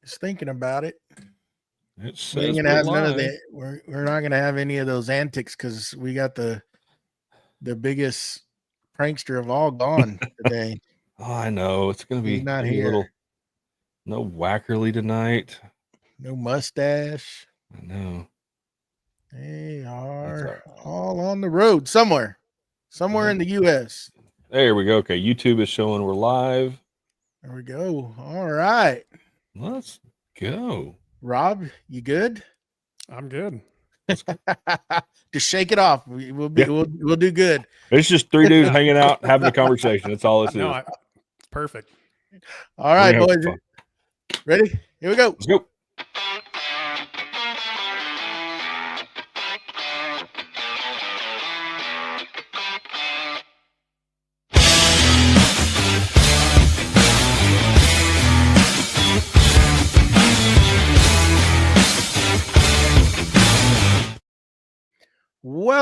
Just thinking about it. It We ain't says gonna we're have none of live. that. We're not gonna have any of those antics because we got the biggest prankster of all gone today. Oh, I know. It's going to He's be not maybe a here. little no Wackerle tonight. No mustache. I know. They That's are all right. all on the road somewhere in the U.S. There we go. Okay, YouTube is showing we're live. There we go. All right, Let's go. Rob, you good? I'm good. Just shake it off. We'll do good. It's just three dudes hanging out, having a conversation. That's all this is. It's perfect. All right, boys. Ready? Here we go. Let's go.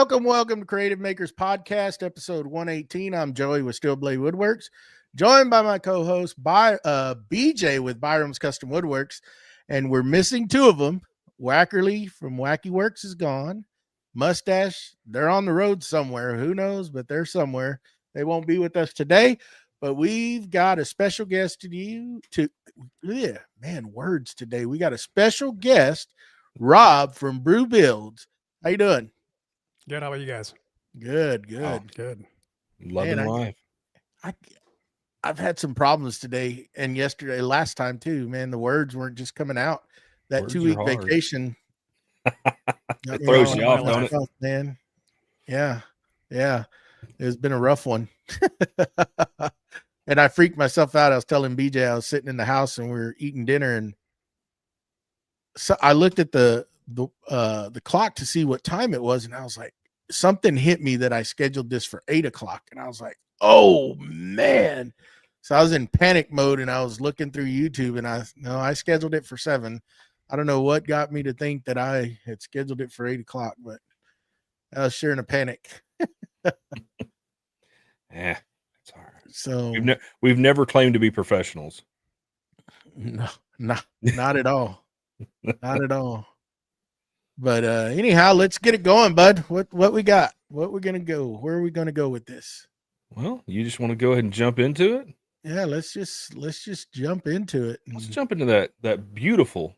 Welcome to Creative Makers Podcast, episode 118. I'm Joey with Steel Blade Woodworks, joined by my co-host BJ with Byroms Custom Woodworks, and we're missing two of them. Wackerle from Wacky Works is gone. Mustache, they're on the road somewhere. Who knows, but they're somewhere. They won't be with us today, but we've got a special guest words today. We got a special guest, Rob from Brew Builds. How you doing? Good. How about you guys? Good. Loving life. I've had some problems today and yesterday, last time too. Man, the words weren't just coming out. That 2-week vacation it throws you off, don't it? Man. Yeah. It's been a rough one. And I freaked myself out. I was telling BJ I was sitting in the house and we were eating dinner, and so I looked at the clock to see what time it was, and I was like, something hit me that I scheduled this for 8:00, and I was like, oh man. So I was in panic mode, and I was looking through YouTube, and I scheduled it for 7. I don't know what got me to think that I had scheduled it for 8:00, but I was sure in a panic. Yeah, it's all right. So we've never claimed to be professionals. No, not at all. Not at all. But anyhow, let's get it going, bud. What we got? What we're gonna go? Where are we gonna go with this? Well, you just want to go ahead and jump into it? Yeah, let's just jump into it. Let's jump into that beautiful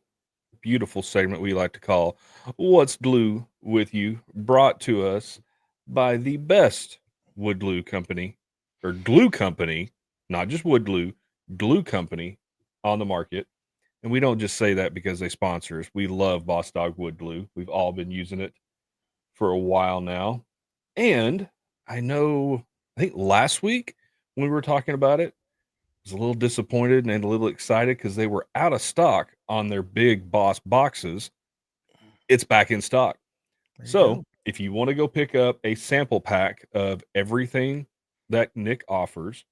segment we like to call What's Glue with You, brought to us by the best wood glue company, or glue company, not just wood glue company on the market. And we don't just say that because they sponsor us. We love Boss Dog Wood Glue. We've all been using it for a while now. And I think last week when we were talking about it, I was a little disappointed and a little excited because they were out of stock on their big Boss boxes. It's back in stock. So if you want to go pick up a sample pack of everything that Nick offers,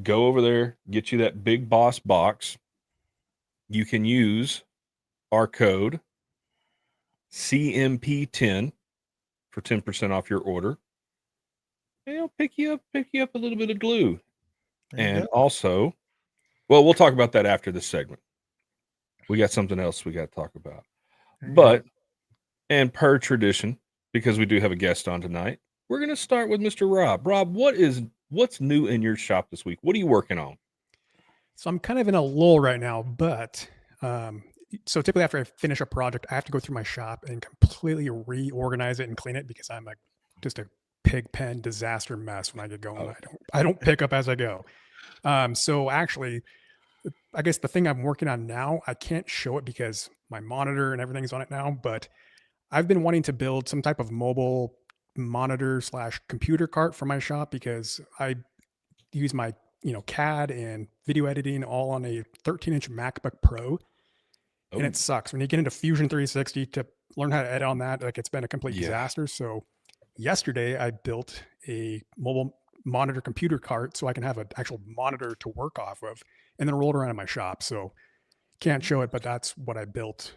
go over there, get you that big Boss box. You can use our code CMP10 for 10% off your order. And it'll pick you up a little bit of glue. And also, well, we'll talk about that after this segment. We got something else we got to talk about. But, and per tradition, because we do have a guest on tonight, we're going to start with Mr. Rob. Rob, what's new in your shop this week? What are you working on? So I'm kind of in a lull right now, but so typically after I finish a project, I have to go through my shop and completely reorganize it and clean it because I'm just a pig pen disaster mess when I get going. I don't pick up as I go. So actually, I guess the thing I'm working on now, I can't show it because my monitor and everything's on it now, but I've been wanting to build some type of mobile monitor / computer cart for my shop because I use my CAD and video editing all on a 13-inch MacBook Pro. And it sucks when you get into Fusion 360 to learn how to edit on that. It's been a complete disaster. So yesterday I built a mobile monitor computer cart so I can have an actual monitor to work off of, and then roll it around in my shop. So can't show it, but that's what I built.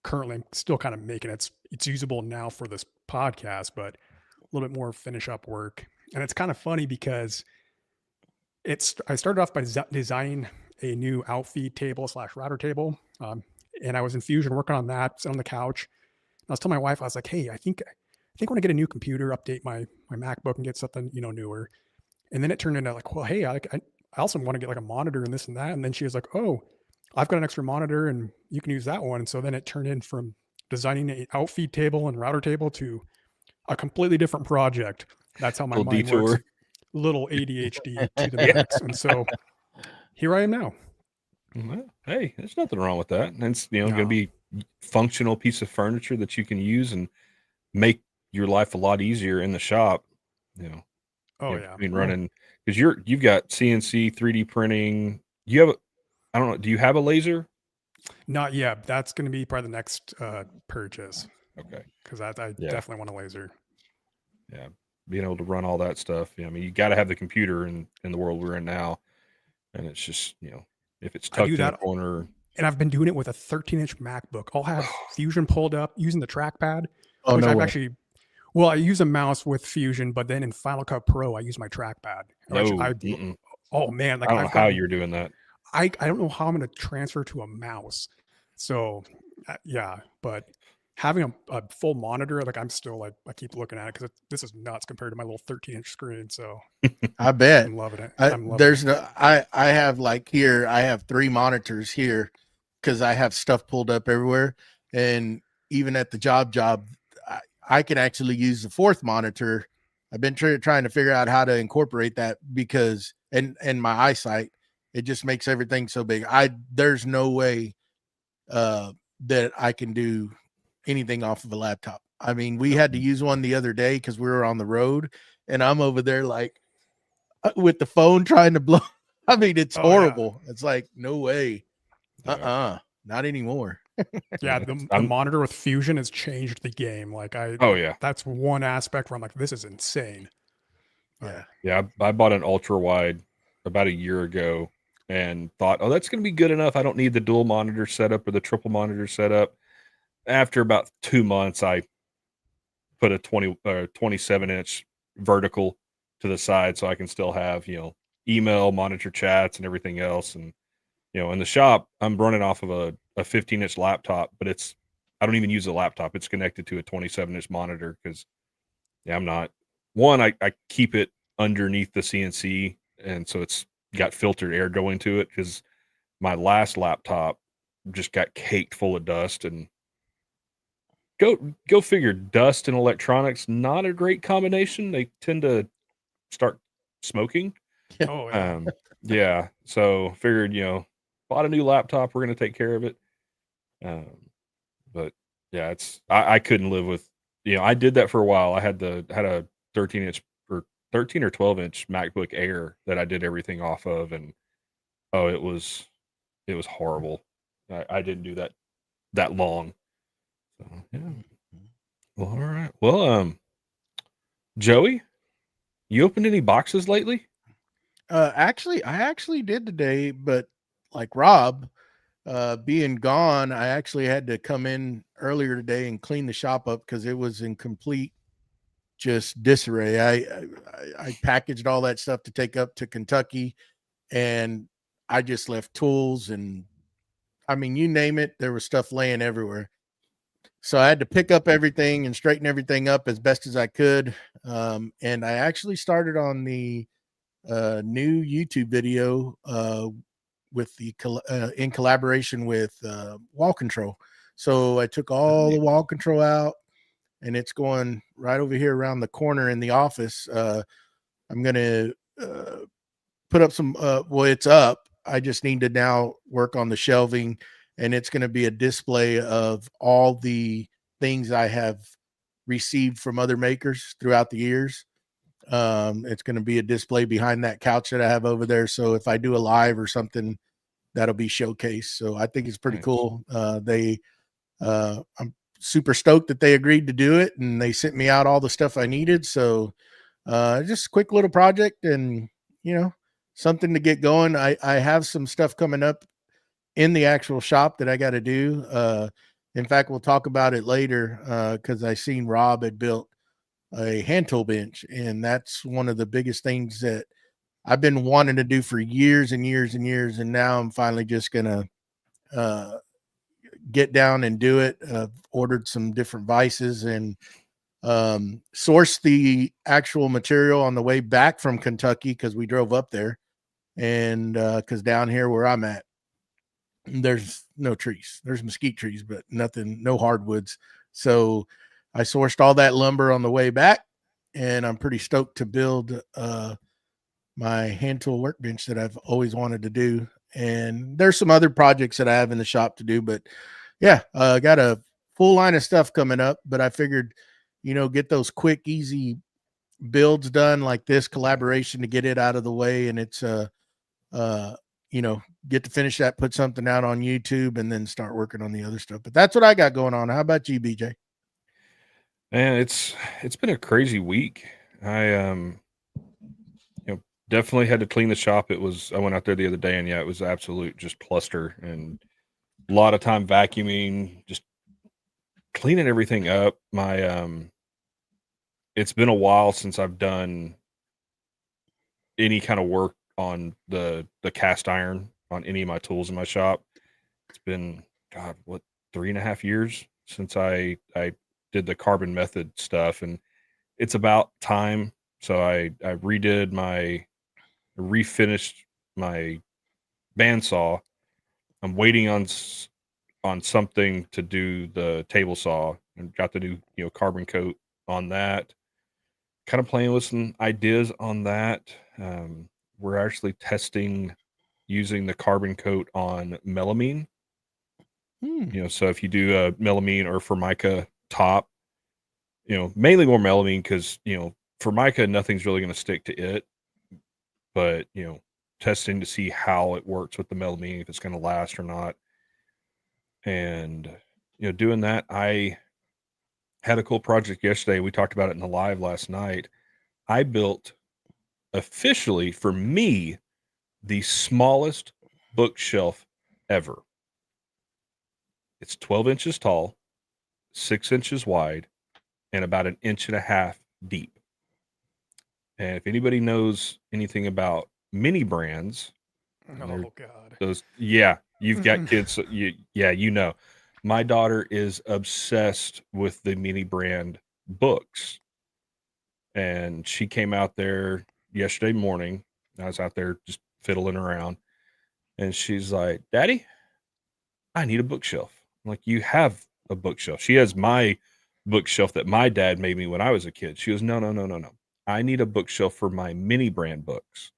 Currently I'm still kind of making it. It's usable now for this podcast, but a little bit more finish up work. And it's kind of funny because I started off by designing a new outfeed table / router table. And I was in Fusion working on that, sitting on the couch. And I was telling my wife, I was like, hey, I think I want to get a new computer, update my MacBook and get something, newer. And then it turned into like, well, hey, I also want to get like a monitor and this and that. And then she was like, oh, I've got an extra monitor and you can use that one. And so then it turned in from designing an outfeed table and router table to a completely different project. That's how my Little mind detour. works. Little ADHD to the max. And so here I am now. Well, hey, there's nothing wrong with that. And it's going to No. be functional piece of furniture that you can use and make your life a lot easier in the shop. Oh yeah. Between running, because you've got CNC 3D printing. You have I don't know. Do you have a laser? Not yet. That's going to be probably the next purchase. Okay. Because I definitely want a laser. Yeah, being able to run all that stuff. I mean, you got to have the computer in the world we're in now, and it's just if it's tucked in the corner. And I've been doing it with a 13-inch MacBook. I'll have Fusion pulled up using the trackpad, Oh, which no I've way. actually. Well, I use a mouse with Fusion, but then in Final Cut Pro, I use my trackpad. Oh man, like I don't know how you're doing that. I don't know how I'm going to transfer to a mouse. So yeah, but having a full monitor, like I'm still like, I keep looking at it because this is nuts compared to my little 13-inch screen. So I bet. I'm loving it. I have like here, I have 3 monitors here because I have stuff pulled up everywhere. And even at the job, I can actually use the 4th monitor. I've been trying to figure out how to incorporate that because, and my eyesight, it just makes everything so big. There's no way that I can do anything off of a laptop. I mean, we had to use one the other day because we were on the road and I'm over there like with the phone trying to blow. I mean, it's horrible. Yeah. It's like, no way. Not anymore. Yeah, the monitor with Fusion has changed the game. Like that's one aspect where I'm like, this is insane. Yeah. I bought an ultra wide about a year ago and thought, oh, that's going to be good enough. I don't need the dual monitor setup or the triple monitor setup. After about 2 months, I put a 27-inch vertical to the side so I can still have, email, monitor chats and everything else. And, in the shop, I'm running off of a 15-inch laptop, but I don't even use a laptop. It's connected to a 27-inch monitor because I'm not I keep it underneath the CNC. And so it's got filtered air going to it because my last laptop just got caked full of dust. And go figure, dust and electronics, not a great combination. They tend to start smoking. Oh yeah. Yeah. So figured, bought a new laptop, we're going to take care of it. But yeah, I couldn't live with, I did that for a while. I had a 13-inch or 13 or 12-inch MacBook Air that I did everything off of. And it was horrible. I didn't do that long. So, yeah. Well, all right. Well, Joey, you opened any boxes lately? Actually, I actually did today, but like Rob, being gone, I actually had to come in earlier today and clean the shop up because it was in complete just disarray. I packaged all that stuff to take up to Kentucky, and I just left tools and, I mean, you name it, there was stuff laying everywhere. So I had to pick up everything and straighten everything up as best as I could. And I actually started on the new YouTube video with the in collaboration with wall control. So I took all the wall control out, and it's going right over here around the corner in the office. I'm going to put up some, it's up. I just need to now work on the shelving, and it's going to be a display of all the things I have received from other makers throughout the years. It's going to be a display behind that couch that I have over there. So if I do a live or something, that'll be showcased. So I think it's pretty cool. I'm super stoked that they agreed to do it, and they sent me out all the stuff I needed. So just a quick little project, and something to get going. I have some stuff coming up in the actual shop that I got to do. In fact, we'll talk about it later because I seen Rob had built a hand tool bench, and that's one of the biggest things that I've been wanting to do for years and years and years, and now I'm finally just gonna get down and do it. Ordered some different vices and sourced the actual material on the way back from Kentucky because we drove up there, and because down here where I'm at, there's no trees. There's mesquite trees, but nothing, no hardwoods. So I sourced all that lumber on the way back, and I'm pretty stoked to build my hand tool workbench that I've always wanted to do. And there's some other projects that I have in the shop to do, but yeah, got a full line of stuff coming up. But I figured, get those quick, easy builds done like this collaboration to get it out of the way, and it's get to finish that, put something out on YouTube, and then start working on the other stuff. But that's what I got going on. How about you, BJ? Man, it's been a crazy week. I definitely had to clean the shop. I went out there the other day, and yeah, it was absolute just cluster, and a lot of time vacuuming, just cleaning everything up. It's been a while since I've done any kind of work on the cast iron on any of my tools in my shop. It's been, God, 3.5 years since I did the carbon method stuff, and it's about time. So I refinished my bandsaw. I'm waiting on something to do the table saw, and got the new carbon coat on that. Kind of playing with some ideas on that. We're actually testing using the carbon coat on melamine. So if you do a melamine or Formica top, mainly more melamine because, Formica, nothing's really going to stick to it. But, testing to see how it works with the melamine, if it's going to last or not. And, doing that, I had a cool project yesterday. We talked about it in the live last night. I built, officially for me, the smallest bookshelf ever. It's 12 inches tall, 6 inches wide, and about 1.5 inches deep. And if anybody knows anything about mini brands, Oh God. you've got kids. So you know. My daughter is obsessed with the mini brand books. And she came out there yesterday morning. I was out there just fiddling around. And she's like, Daddy, I need a bookshelf. I'm like, you have a bookshelf. She has my bookshelf that my dad made me when I was a kid. She goes, no. I need a bookshelf for my mini brand books.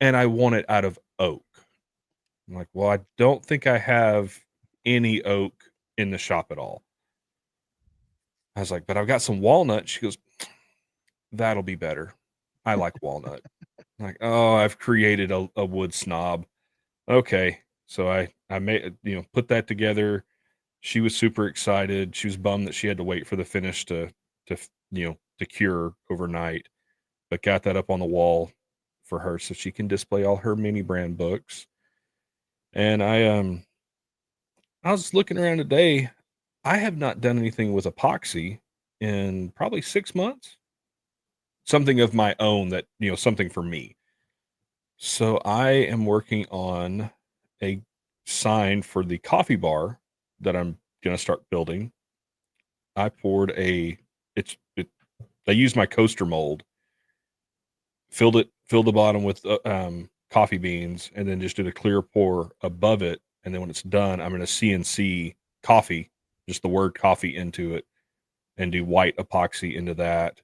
And I want it out of oak. I'm like, well, I don't think I have any oak in the shop at all. I was like, but I've got some walnut. She goes, that'll be better. I like walnut. I'm like, oh, I've created a wood snob. Okay. So I made, put that together. She was super excited. She was bummed that she had to wait for the finish to cure overnight, but got that up on the wall for her so she can display all her mini brand books. And I was looking around today. I have not done anything with epoxy in probably 6 months. Something of my own that, something for me. So I am working on a sign for the coffee bar that I'm going to start building. I poured I used my coaster mold, filled the bottom with coffee beans, and then just did a clear pour above it. And then when it's done, I'm going to CNC coffee, just the word coffee into it, and do white epoxy into that.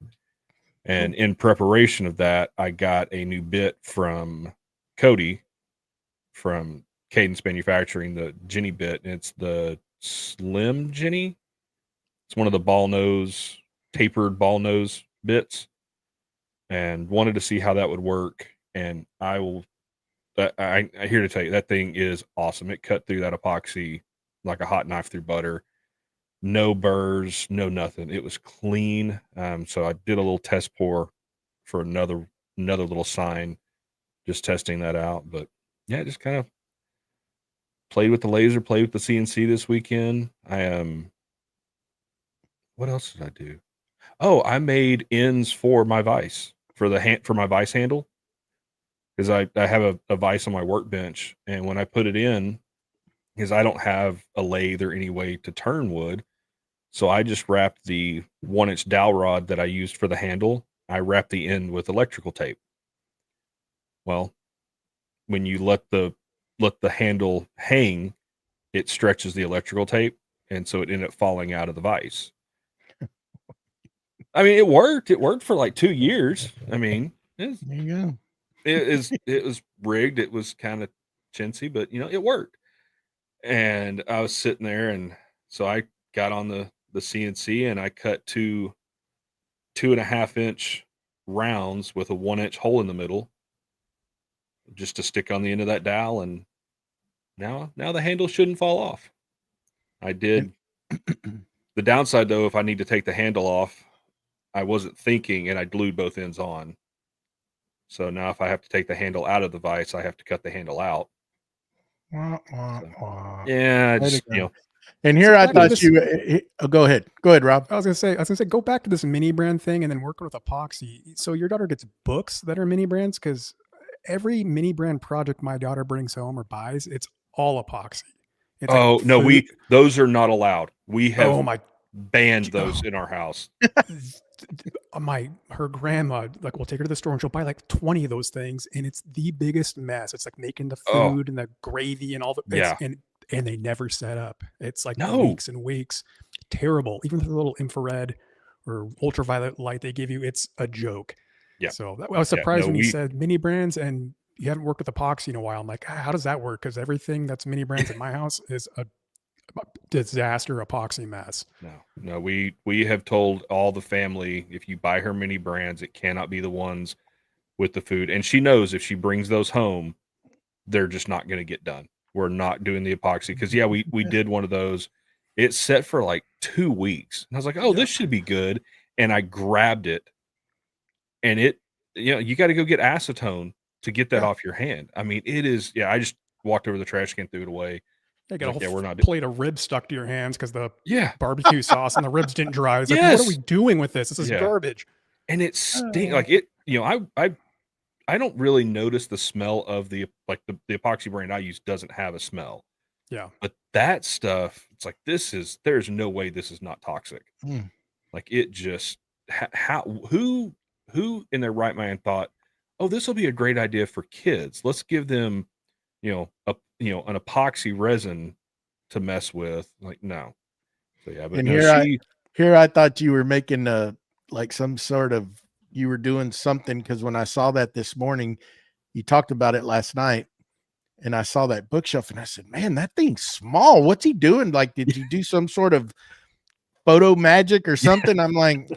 And in preparation of that, I got a new bit from Cody from Cadence Manufacturing, the Jenny bit, and it's the Slim Jenny. It's one of the tapered ball nose bits, and wanted to see how that would work. And I'm here to tell you, that thing is awesome. It cut through that epoxy like a hot knife through butter. No burrs, no nothing. It was clean. So I did a little test pour for another little sign, just testing that out. But yeah, just kind of played with the laser, played with the CNC this weekend. What else did I do? Oh, I made ends for my vise, for my vise handle. because I have a vise on my workbench, and when I put it in, because I don't have a lathe or any way to turn wood, so I just wrapped the 1-inch dowel rod that I used for the handle. I wrapped the end with electrical tape. Well, when you let the handle hang, it stretches the electrical tape, and so it ended up falling out of the vise. I mean, it worked. It worked for like 2 years. I mean, There you go. it was rigged. It was kind of chintzy, but it worked. And I was sitting there, and so I got on the CNC, and I cut 2.5-inch rounds with a 1-inch hole in the middle, just to stick on the end of that dowel, and now the handle shouldn't fall off. I did. The downside, though, if I need to take the handle off, I wasn't thinking, and I glued both ends on. So now if I have to take the handle out of the vise, I have to cut the handle out. Wah, wah, So, wah. yeah, Way to just, go. And here So I back to thought this- you. Go ahead. Go ahead, Rob. I was gonna say, go back to this mini brand thing and then working with epoxy. So your daughter gets books that are mini brands, because every mini brand project my daughter brings home or buys, it's all epoxy. It's oh, no, food- those are not allowed. We have oh my banned those in our house. her grandma will take her to the store and she'll buy like 20 of those things, and it's the biggest mess. It's like making the Oh. food and the gravy and all the Yeah. and they never set up. It's like No. weeks and weeks. Terrible. Even the little infrared or ultraviolet light they give you, it's a joke. Yeah. So I was surprised no, when you we- said mini brands and you haven't worked with epoxy in a while. I'm like, how does that work? Because everything that's mini brands in my house is a disaster epoxy mess. No, we have told all the family, if you buy her mini brands, it cannot be the ones with the food. And she knows if she brings those home, they're just not going to get done. We're not doing the epoxy, because we did one of those. It set for like 2 weeks, and I was like, oh, this should be good. And I grabbed it, and it, you got to go get acetone to get that off your hand. I mean, it is. Yeah, I just walked over the trash can, threw it away. You got Like, a whole we're not plate of ribs stuck to your hands because the Yeah, barbecue sauce and the ribs didn't dry. It's like, what are Yes. we doing with this? This is Yeah. garbage. and it stink like it. I don't really notice the smell of the epoxy brand I use doesn't have a smell. Yeah. But that stuff, it's like, there's no way this is not toxic. Mm. Like, it just, who in their right mind thought, oh, this will be a great idea for kids. Let's give them, an epoxy resin to mess with. Like, no. So yeah, but And no, here I thought you were making like some sort of, you were doing something, because when I saw that this morning, you talked about it last night, and I saw that bookshelf and I said, man, that thing's small. What's he doing? Like, did you do some sort of photo magic or something? I'm like,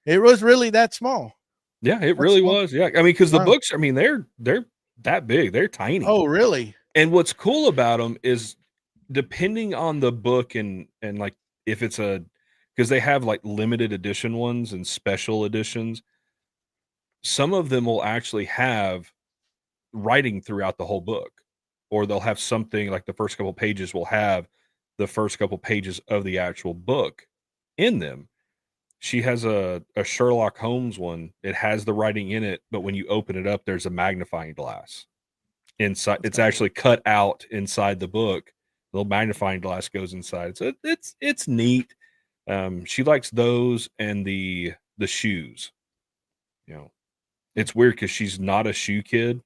it was really that small. yeah, it really small. was. Yeah. I mean, because the Wow. books, I mean, they're that big. They're tiny. Oh, really? And what's cool about them is, depending on the book and like, if it's because they have like limited edition ones and special editions, some of them will actually have writing throughout the whole book, or they'll have something like the first couple pages will have the first couple pages of the actual book in them. She has a Sherlock Holmes one. It has the writing in it, but when you open it up, there's a magnifying glass inside. It's actually cut out inside the book. The little magnifying glass goes inside. So it's neat. She likes those and the shoes. It's weird because she's not a shoe kid.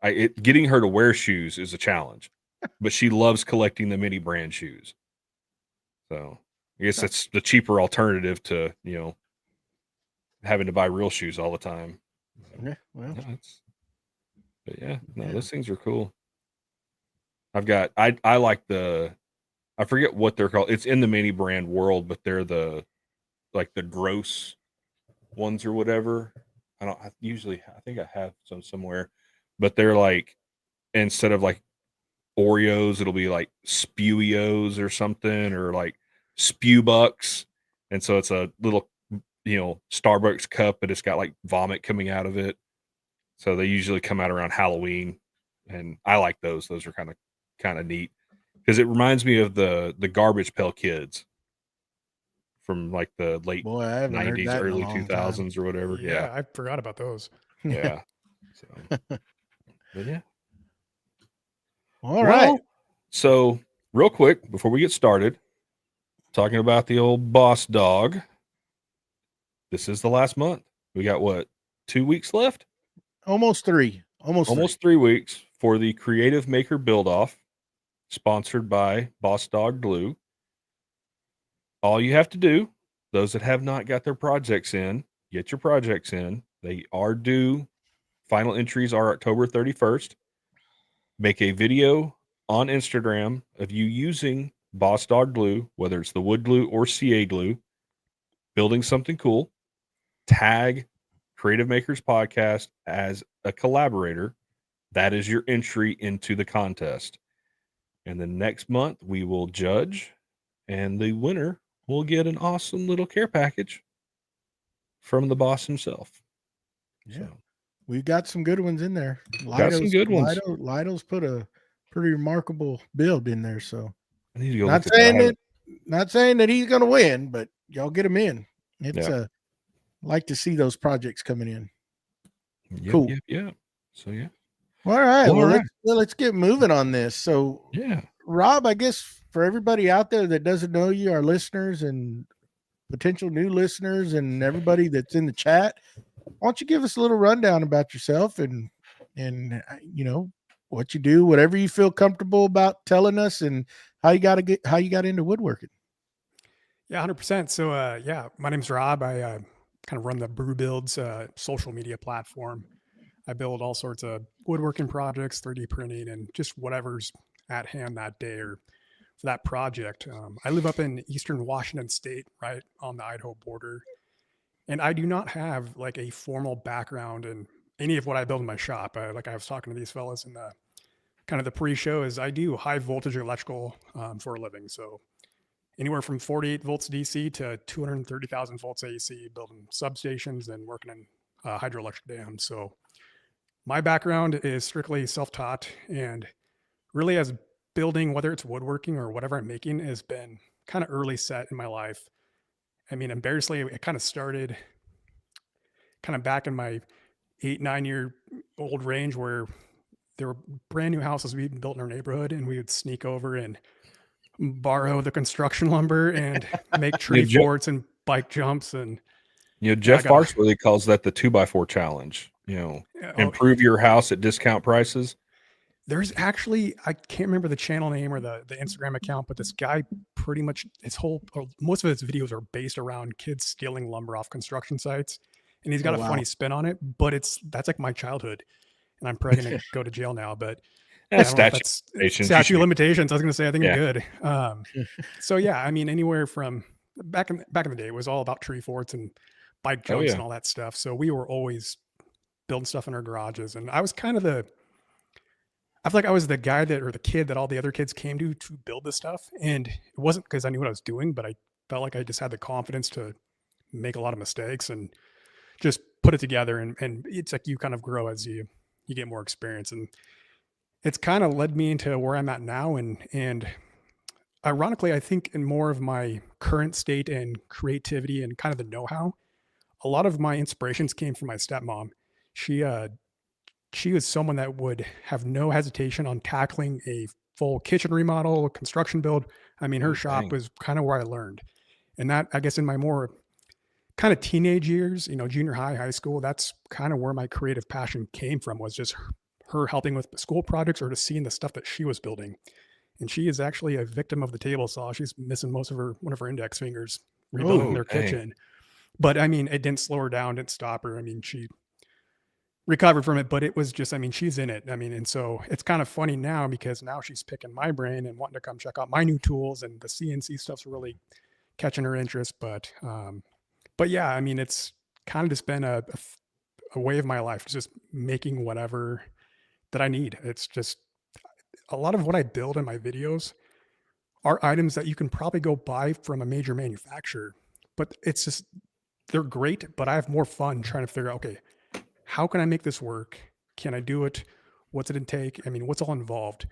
Getting her to wear shoes is a challenge, but she loves collecting the mini brand shoes. So I guess that's the cheaper alternative to, having to buy real shoes all the time. Yeah, well, Those things are cool. I like I forget what they're called. It's in the mini brand world, but they're the gross ones or whatever. I think I have some somewhere, but they're like, instead of like Oreos, it'll be like Spewios or something, or like Spew Bucks. And so it's a little, Starbucks cup, but it's got like vomit coming out of it. So they usually come out around Halloween, and I like those. Those are kind of neat, because it reminds me of the Garbage Pail Kids from like the late boy, I haven't heard 90s, that in a early long 2000s or whatever. Yeah. I forgot about those. Yeah. So, But yeah. All right. So real quick before we get started, talking about the old boss dog. This is the last month. We got what, 2 weeks left? Almost 3. Almost 3 weeks for the Creative Maker Build Off, sponsored by Boss Dog Glue. All you have to do, those that have not got their projects in, get your projects in. They are due. Final entries are October 31st. Make a video on Instagram of you using Boss Dog Glue, whether it's the wood glue or CA glue, building something cool. Tag Creative Makers Podcast as a collaborator. That is your entry into the contest. And then next month we will judge, and the winner will get an awesome little care package from the boss himself. Yeah. So, We've got some good ones in there. got some good ones. Lido's put a pretty remarkable build in there. So I need to go not look at not saying that he's gonna win, but y'all get him in. It's Yeah. like to see those projects coming in. Yep, Cool. Yep. So yeah. All right. All Well, right. let's get moving on this. So Yeah. Rob, I guess for everybody out there that doesn't know you, our listeners and potential new listeners and everybody that's in the chat, why don't you give us a little rundown about yourself and you know what you do, whatever you feel comfortable about telling us, and how you got into woodworking. Yeah, 100%. So, yeah, my name's Rob. I kind of run the Brew Builds social media platform. I build all sorts of woodworking projects, 3D printing, and just whatever's at hand that day or for that project. I live up in eastern Washington State, right on the Idaho border. And I do not have like a formal background in any of what I build in my shop. Like I was talking to these fellas in the kind of the pre-show, is I do high voltage electrical for a living. So anywhere from 48 volts DC to 230,000 volts AC, building substations and working in hydroelectric dams. So my background is strictly self-taught, and really as building, whether it's woodworking or whatever I'm making, has been kind of early set in my life. I mean, embarrassingly, it kind of started kind of back in my 8-9 year old range, where there were brand new houses we'd built in our neighborhood, and we would sneak over and borrow the construction lumber and make tree forts and bike jumps. And Jeff Farsworthy calls that the 2x4 challenge. Improve your house at discount prices. There's actually, I can't remember the channel name or the Instagram account, but this guy pretty much most of his videos are based around kids stealing lumber off construction sites. And he's got a funny spin on it, but that's like my childhood. And I'm probably going to go to jail now, but statute limitations. I was going to say, I think I'm good. So yeah, I mean, anywhere from back in the day, it was all about tree forts and bike jumps and all that stuff. So we were always building stuff in our garages. And I was kind of I feel like I was the guy or the kid that all the other kids came to build this stuff. And it wasn't because I knew what I was doing, but I felt like I just had the confidence to make a lot of mistakes and just put it together. And it's like you kind of grow as you get more experience. And it's kind of led me into where I'm at now. And ironically, I think in more of my current state and creativity and kind of the know-how, a lot of my inspirations came from my stepmom. She was someone that would have no hesitation on tackling a full kitchen remodel, construction build. I mean, her shop was kind of where I learned. And that, I guess, in my more kind of teenage years, junior high, high school, that's kind of where my creative passion came from, was just her helping with school projects or just seeing the stuff that she was building. And she is actually a victim of the table saw. She's missing one of her index fingers rebuilding their kitchen. But I mean, it didn't slow her down, didn't stop her. I mean, she recovered from it, but it was just, I mean, she's in it. I mean, and so it's kind of funny now because now she's picking my brain and wanting to come check out my new tools, and the CNC stuff's really catching her interest. But yeah, I mean, it's kind of just been a way of my life, just making whatever that I need. It's just a lot of what I build in my videos are items that you can probably go buy from a major manufacturer, but it's just, they're great, but I have more fun trying to figure out, okay, how can I make this work? Can I do it? What's it intake? I mean, what's all involved?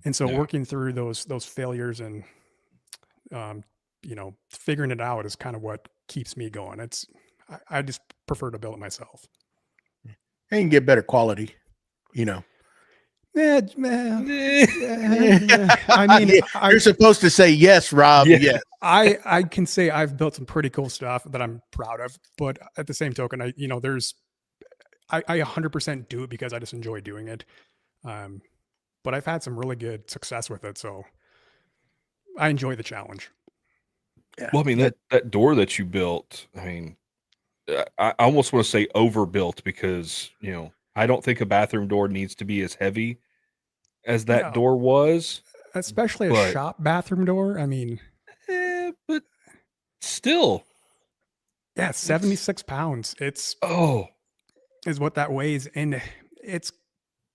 And so working through those failures and, figuring it out is kind of what keeps me going. I just prefer to build it myself. And you can get better quality. you know. I mean, Yeah, you're supposed to say yes, Rob. Yeah. Yes. I can say I've built some pretty cool stuff that I'm proud of, but at the same token, I 100% do it because I just enjoy doing it. But I've had some really good success with it, so I enjoy the challenge. Yeah. Well, I mean, that door that you built, I mean, I almost want to say overbuilt because, I don't think a bathroom door needs to be as heavy as that No. door was. Especially a But- shop bathroom door. I mean, but still. yeah, 76 pounds. Is what that weighs. And it's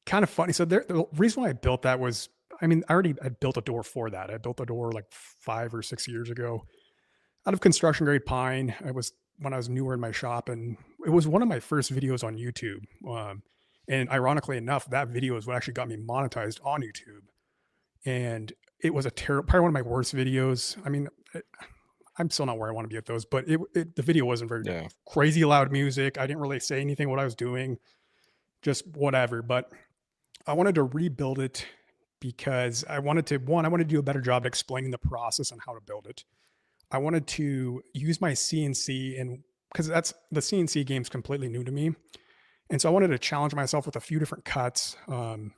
kind of funny. So the reason why I built that was, I mean, I built a door for that. I built a door like 5 or 6 years ago out of construction grade pine. I was when I was newer in my shop, and it was one of my first videos on YouTube. And ironically enough, that video is what actually got me monetized on YouTube. And it was probably one of my worst videos. I mean, I'm still not where I want to be with those, but the video wasn't very crazy loud music. I didn't really say anything what I was doing, just whatever. But I wanted to rebuild it because I wanted to do a better job at explaining the process and how to build it. I wanted to use my CNC, and because the CNC game's completely new to me. And so I wanted to challenge myself with a few different cuts on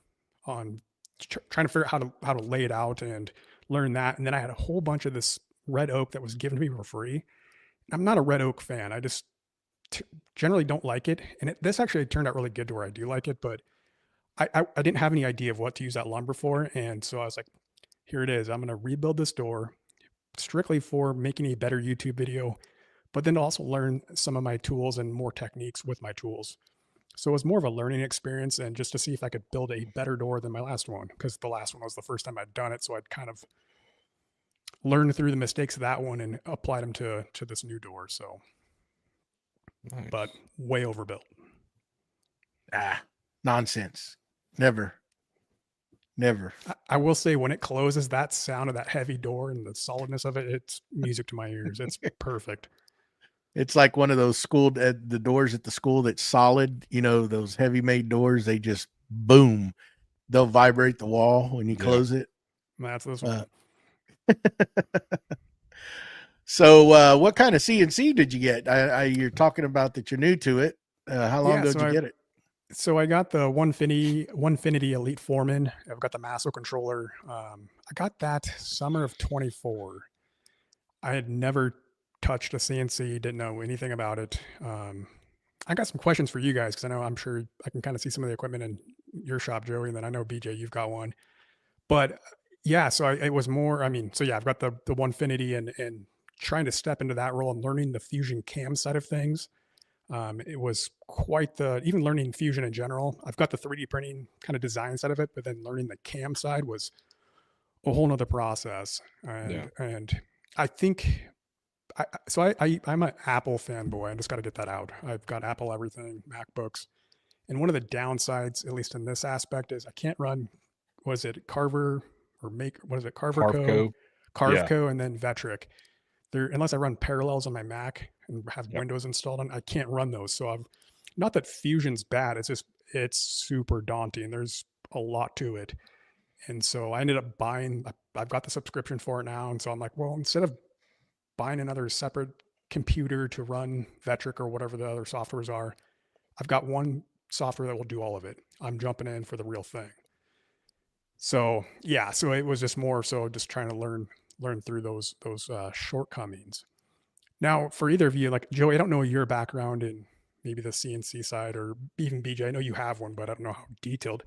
trying to figure out how to lay it out and learn that. And then I had a whole bunch of this red oak that was given to me for free. I'm not a red oak fan. I just generally don't like it. And this actually turned out really good to where I do like it, but I didn't have any idea of what to use that lumber for. And so I was like, here it is. I'm going to rebuild this door strictly for making a better YouTube video, but then to also learn some of my tools and more techniques with my tools. So it was more of a learning experience and just to see if I could build a better door than my last one, because the last one was the first time I'd done it. So I'd kind of learned through the mistakes of that one and applied them to this new door. So, Nice. But way overbuilt. Nonsense. Never. I will say when it closes, that sound of that heavy door and the solidness of it, it's music to my ears. It's perfect. It's like one of those the doors at the school that's solid, those heavy made doors, they just boom. They'll vibrate the wall when you close it. That's this one. So what kind of CNC did you get? You're talking about that you're new to it. How long ago did you get it? So I got the Onefinity Elite Foreman. I've got the Masso controller. I got that summer of 24. I had never touched a CNC, didn't know anything about it. I got some questions for you guys because I'm sure I can kind of see some of the equipment in your shop, Joey, and then I know BJ, you've got one. But yeah, so it was more. I mean, so yeah, I've got the Onefinity and trying to step into that role and learning the Fusion cam side of things. It was quite even learning Fusion in general. I've got the 3D printing kind of design side of it, but then learning the cam side was a whole nother process. And I think, I'm an Apple fanboy. I just got to get that out. I've got Apple everything, MacBooks. And one of the downsides, at least in this aspect, is I can't run, Carver or Carverco, and then Vectric. Unless I run Parallels on my Mac and have Windows installed on, I can't run those. So not that Fusion's bad. It's just, it's super daunting. There's a lot to it. And so I ended up I've got the subscription for it now. And so I'm like, well, instead of buying another separate computer to run Vectric or whatever the other softwares are, I've got one software that will do all of it. I'm jumping in for the real thing. So yeah, so it was just more so just trying to learn through those shortcomings. Now, for either of you, like Joey, I don't know your background in maybe the CNC side, or even BJ. I know you have one, but I don't know how detailed.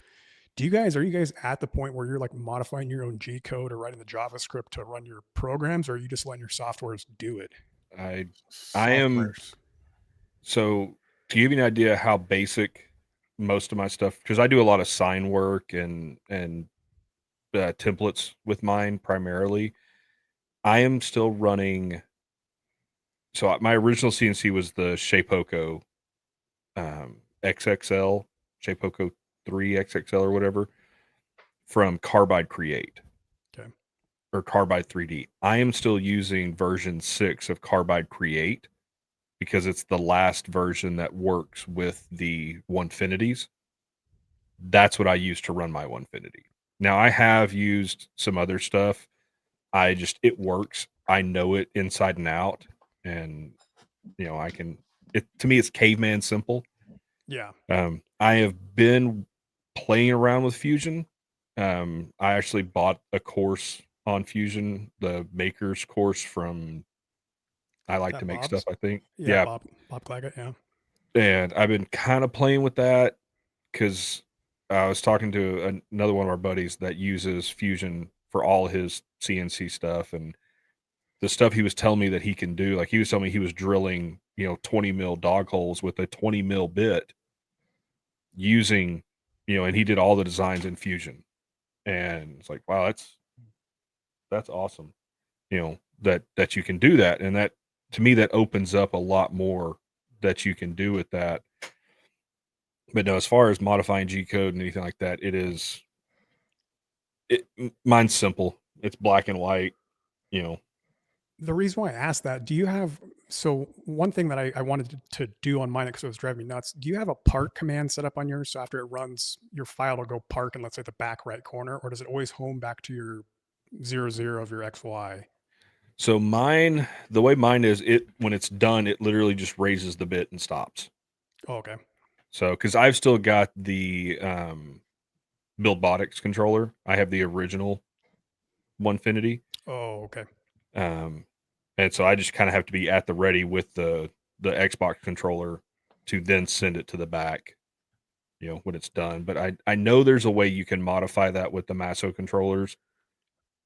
Are you guys at the point where you're like modifying your own G code or writing the JavaScript to run your programs, or are you just letting your softwares do it? I am. So to give you an idea how basic most of my stuff, because I do a lot of sign work and templates with mine primarily. I am still running. So my original CNC was the Shapeoko XXL, Shapeoko 3 XXL or whatever, from Carbide Create. Okay. Or Carbide 3D. I am still using version 6 of Carbide Create because it's the last version that works with the Onefinities. that's what I use to run my Onefinity. Now I have used some other stuff. It works. I know it inside and out, and to me it's caveman simple. Yeah. I have been playing around with Fusion. I actually bought a course on Fusion, the Makers course from I Like That to Make Bob's? Stuff, I think. Yeah. Bob Claggett. Yeah. And I've been kind of playing with that because I was talking to another one of our buddies that uses Fusion for all his CNC stuff, and the stuff he was telling me that he can do, like he was telling me he was drilling, 20 mil dog holes with a 20 mil bit using, and he did all the designs in Fusion. And it's like, wow, that's awesome. That you can do that. And that, to me, that opens up a lot more that you can do with that. But no, as far as modifying G code and anything like that, mine's simple. It's black and white, The reason why I asked that, do you have, so one thing that I wanted to do on mine because it was driving me nuts, do you have a park command set up on yours? So after it runs, your file will go park in, let's say, the back right corner, or does it always home back to your 00 of your XY? So the way mine is, when it's done, it literally just raises the bit and stops. Oh, okay. So, because I've still got the Buildbotics controller, I have the original Onefinity. Oh, okay. And so I just kind of have to be at the ready with the Xbox controller to then send it to the back, when it's done. But I know there's a way you can modify that with the Masso controllers.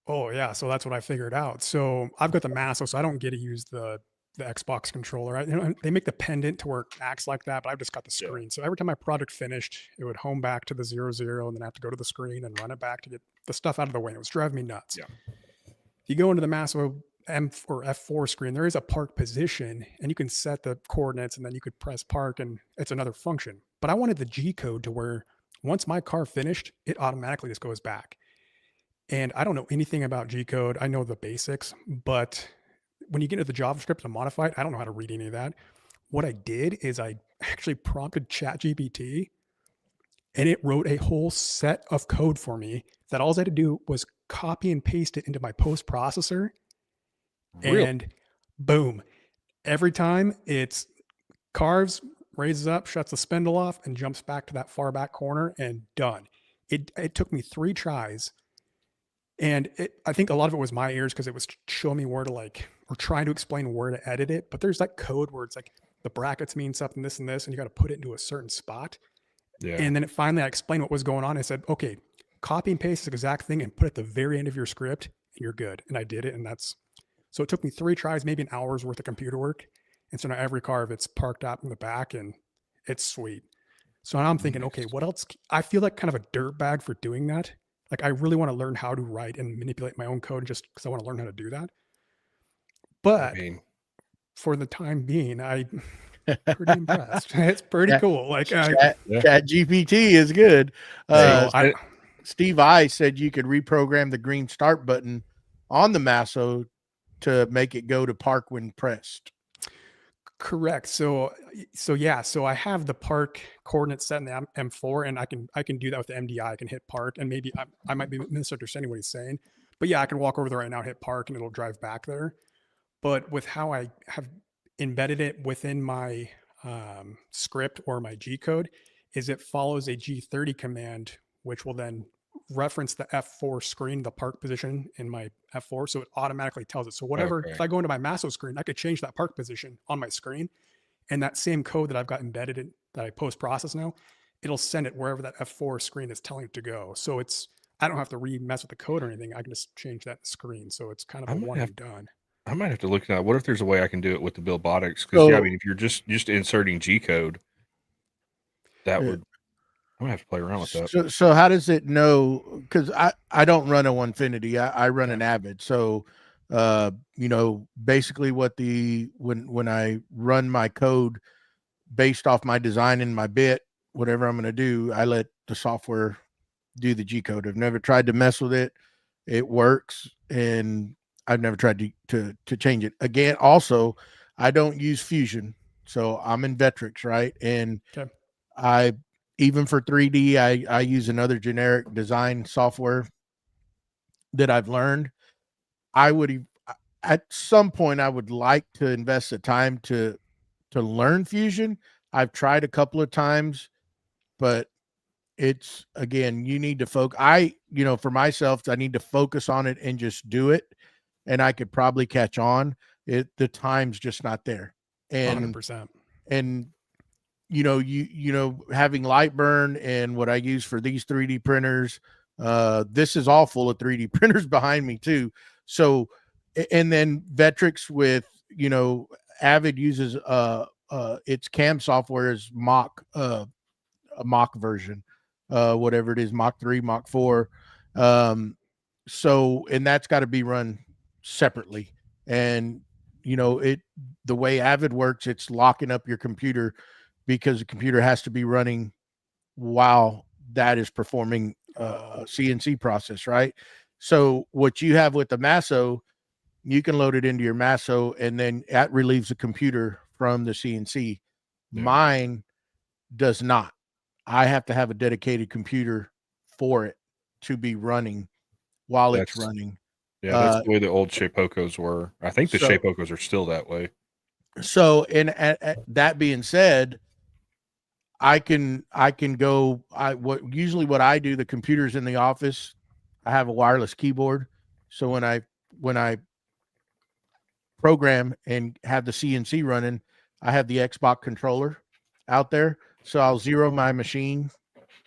Oh, yeah. So that's what I figured out. So I've got the Masso, so I don't get to use the Xbox controller. And they make the pendant to where it acts like that, but I've just got the screen. So every time my project finished, it would home back to the 00, and then I have to go to the screen and run it back to get the stuff out of the way. And it was driving me nuts. Yeah. If you go into the Masso M or F4 screen, there is a park position, and you can set the coordinates, and then you could press park, and it's another function. But I wanted the G code to where once my car finished, it automatically just goes back. And I don't know anything about G code. I know the basics, but when you get into the JavaScript to modify it, I don't know how to read any of that. What I did is I actually prompted ChatGPT, and it wrote a whole set of code for me that all I had to do was copy and paste it into my post processor. Really? And boom, every time it's carves, raises up, shuts the spindle off, and jumps back to that far back corner, and done. It took me 3 tries. And I think a lot of it was my ears because it was showing me where to or trying to explain where to edit it. But there's that code where it's like the brackets mean something, this and this, and you got to put it into a certain spot. Yeah. And then finally I explained what was going on. I said, okay, copy and paste the exact thing and put it at the very end of your script, and you're good. And I did it. And so it took me 3 tries, maybe an hour's worth of computer work. And so now every carve, it's parked out in the back, and it's sweet. So now I'm thinking, okay, what else? I feel like kind of a dirtbag for doing that. Like, I really want to learn how to write and manipulate my own code just because I want to learn how to do that. But for the time being, I'm pretty impressed. It's pretty cool. Like, Chat GPT is good. Steve I said you could reprogram the green start button on the Masso to make it go to park when pressed. Correct. So I have the park coordinates set in the M4, and I can do that with the MDI. I can hit park, and maybe I might be misunderstanding what he's saying, but yeah, I can walk over there right now, hit park, and it'll drive back there. But with how I have embedded it within my script or my G code, is it follows a G30 command, which will then reference the F4 screen, the park position in my F4. So it automatically tells it. So whatever, if I go into my Masso screen, I could change that park position on my screen, and that same code that I've got embedded in that I post process now, it'll send it wherever that F4 screen is telling it to go. So I don't have to mess with the code or anything. I can just change that screen. So it's kind of a one and done. I might have to look at what if there's a way I can do it with the Buildbotics? Because if you're just inserting G code, that would. I'm gonna have to play around with that. So how does it know? Because I don't run a Onefinity. I run an Avid. So basically what when I run my code based off my design and my bit, whatever I'm gonna do, I let the software do the G code. I've never tried to mess with it. It works, and I've never tried to change it. Again, also, I don't use Fusion, so I'm in Vectrix, right? And even for 3D, I use another generic design software that I've learned. I would, at some point, I would like to invest the time to learn Fusion. I've tried a couple of times, but it's, again, you need to focus. For myself, I need to focus on it and just do it. And I could probably catch on. The time's just not there. And 100%. And having Lightburn and what I use for these 3D printers, this is all full of 3D printers behind me too. So, and then Vectrix with, Avid uses its CAM software is a mock version, whatever it is, Mach 3, Mach 4. So, and that's got to be run separately. And the way Avid works, it's locking up your computer because the computer has to be running while that is performing a CNC process, right? So what you have with the Masso, you can load it into your Masso, and then that relieves the computer from the CNC. Yeah. Mine does not. I have to have a dedicated computer for it to be running while it's running. Yeah, that's the way the old Shapokos were. I think the Shapokos are still that way. So, and that being said, I can go. What I do, the computer's in the office. I have a wireless keyboard, so when I program and have the CNC running, I have the Xbox controller out there. So I'll zero my machine,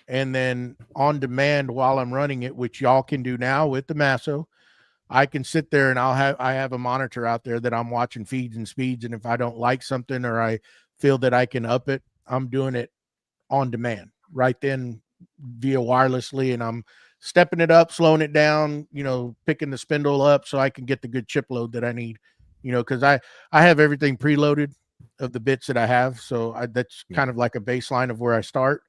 and then on demand while I'm running it, which y'all can do now with the Masso, I can sit there and I have a monitor out there that I'm watching feeds and speeds. And if I don't like something or I feel that I can up it, I'm doing it on demand right then via wirelessly. And I'm stepping it up, slowing it down, picking the spindle up so I can get the good chip load that I need, cause I have everything preloaded of the bits that I have. So that's kind of like a baseline of where I start.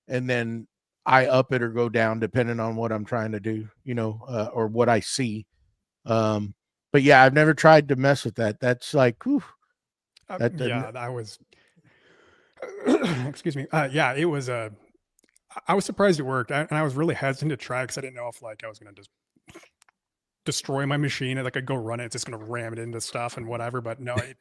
And then I up it or go down depending on what I'm trying to do, or what I see. But yeah, I've never tried to mess with that. That's like, whew, I was, excuse me. It was, I was surprised it worked. And I was really hesitant to try because I didn't know if I was going to just destroy my machine and I'd go run it. It's just going to ram it into stuff and whatever. But no, like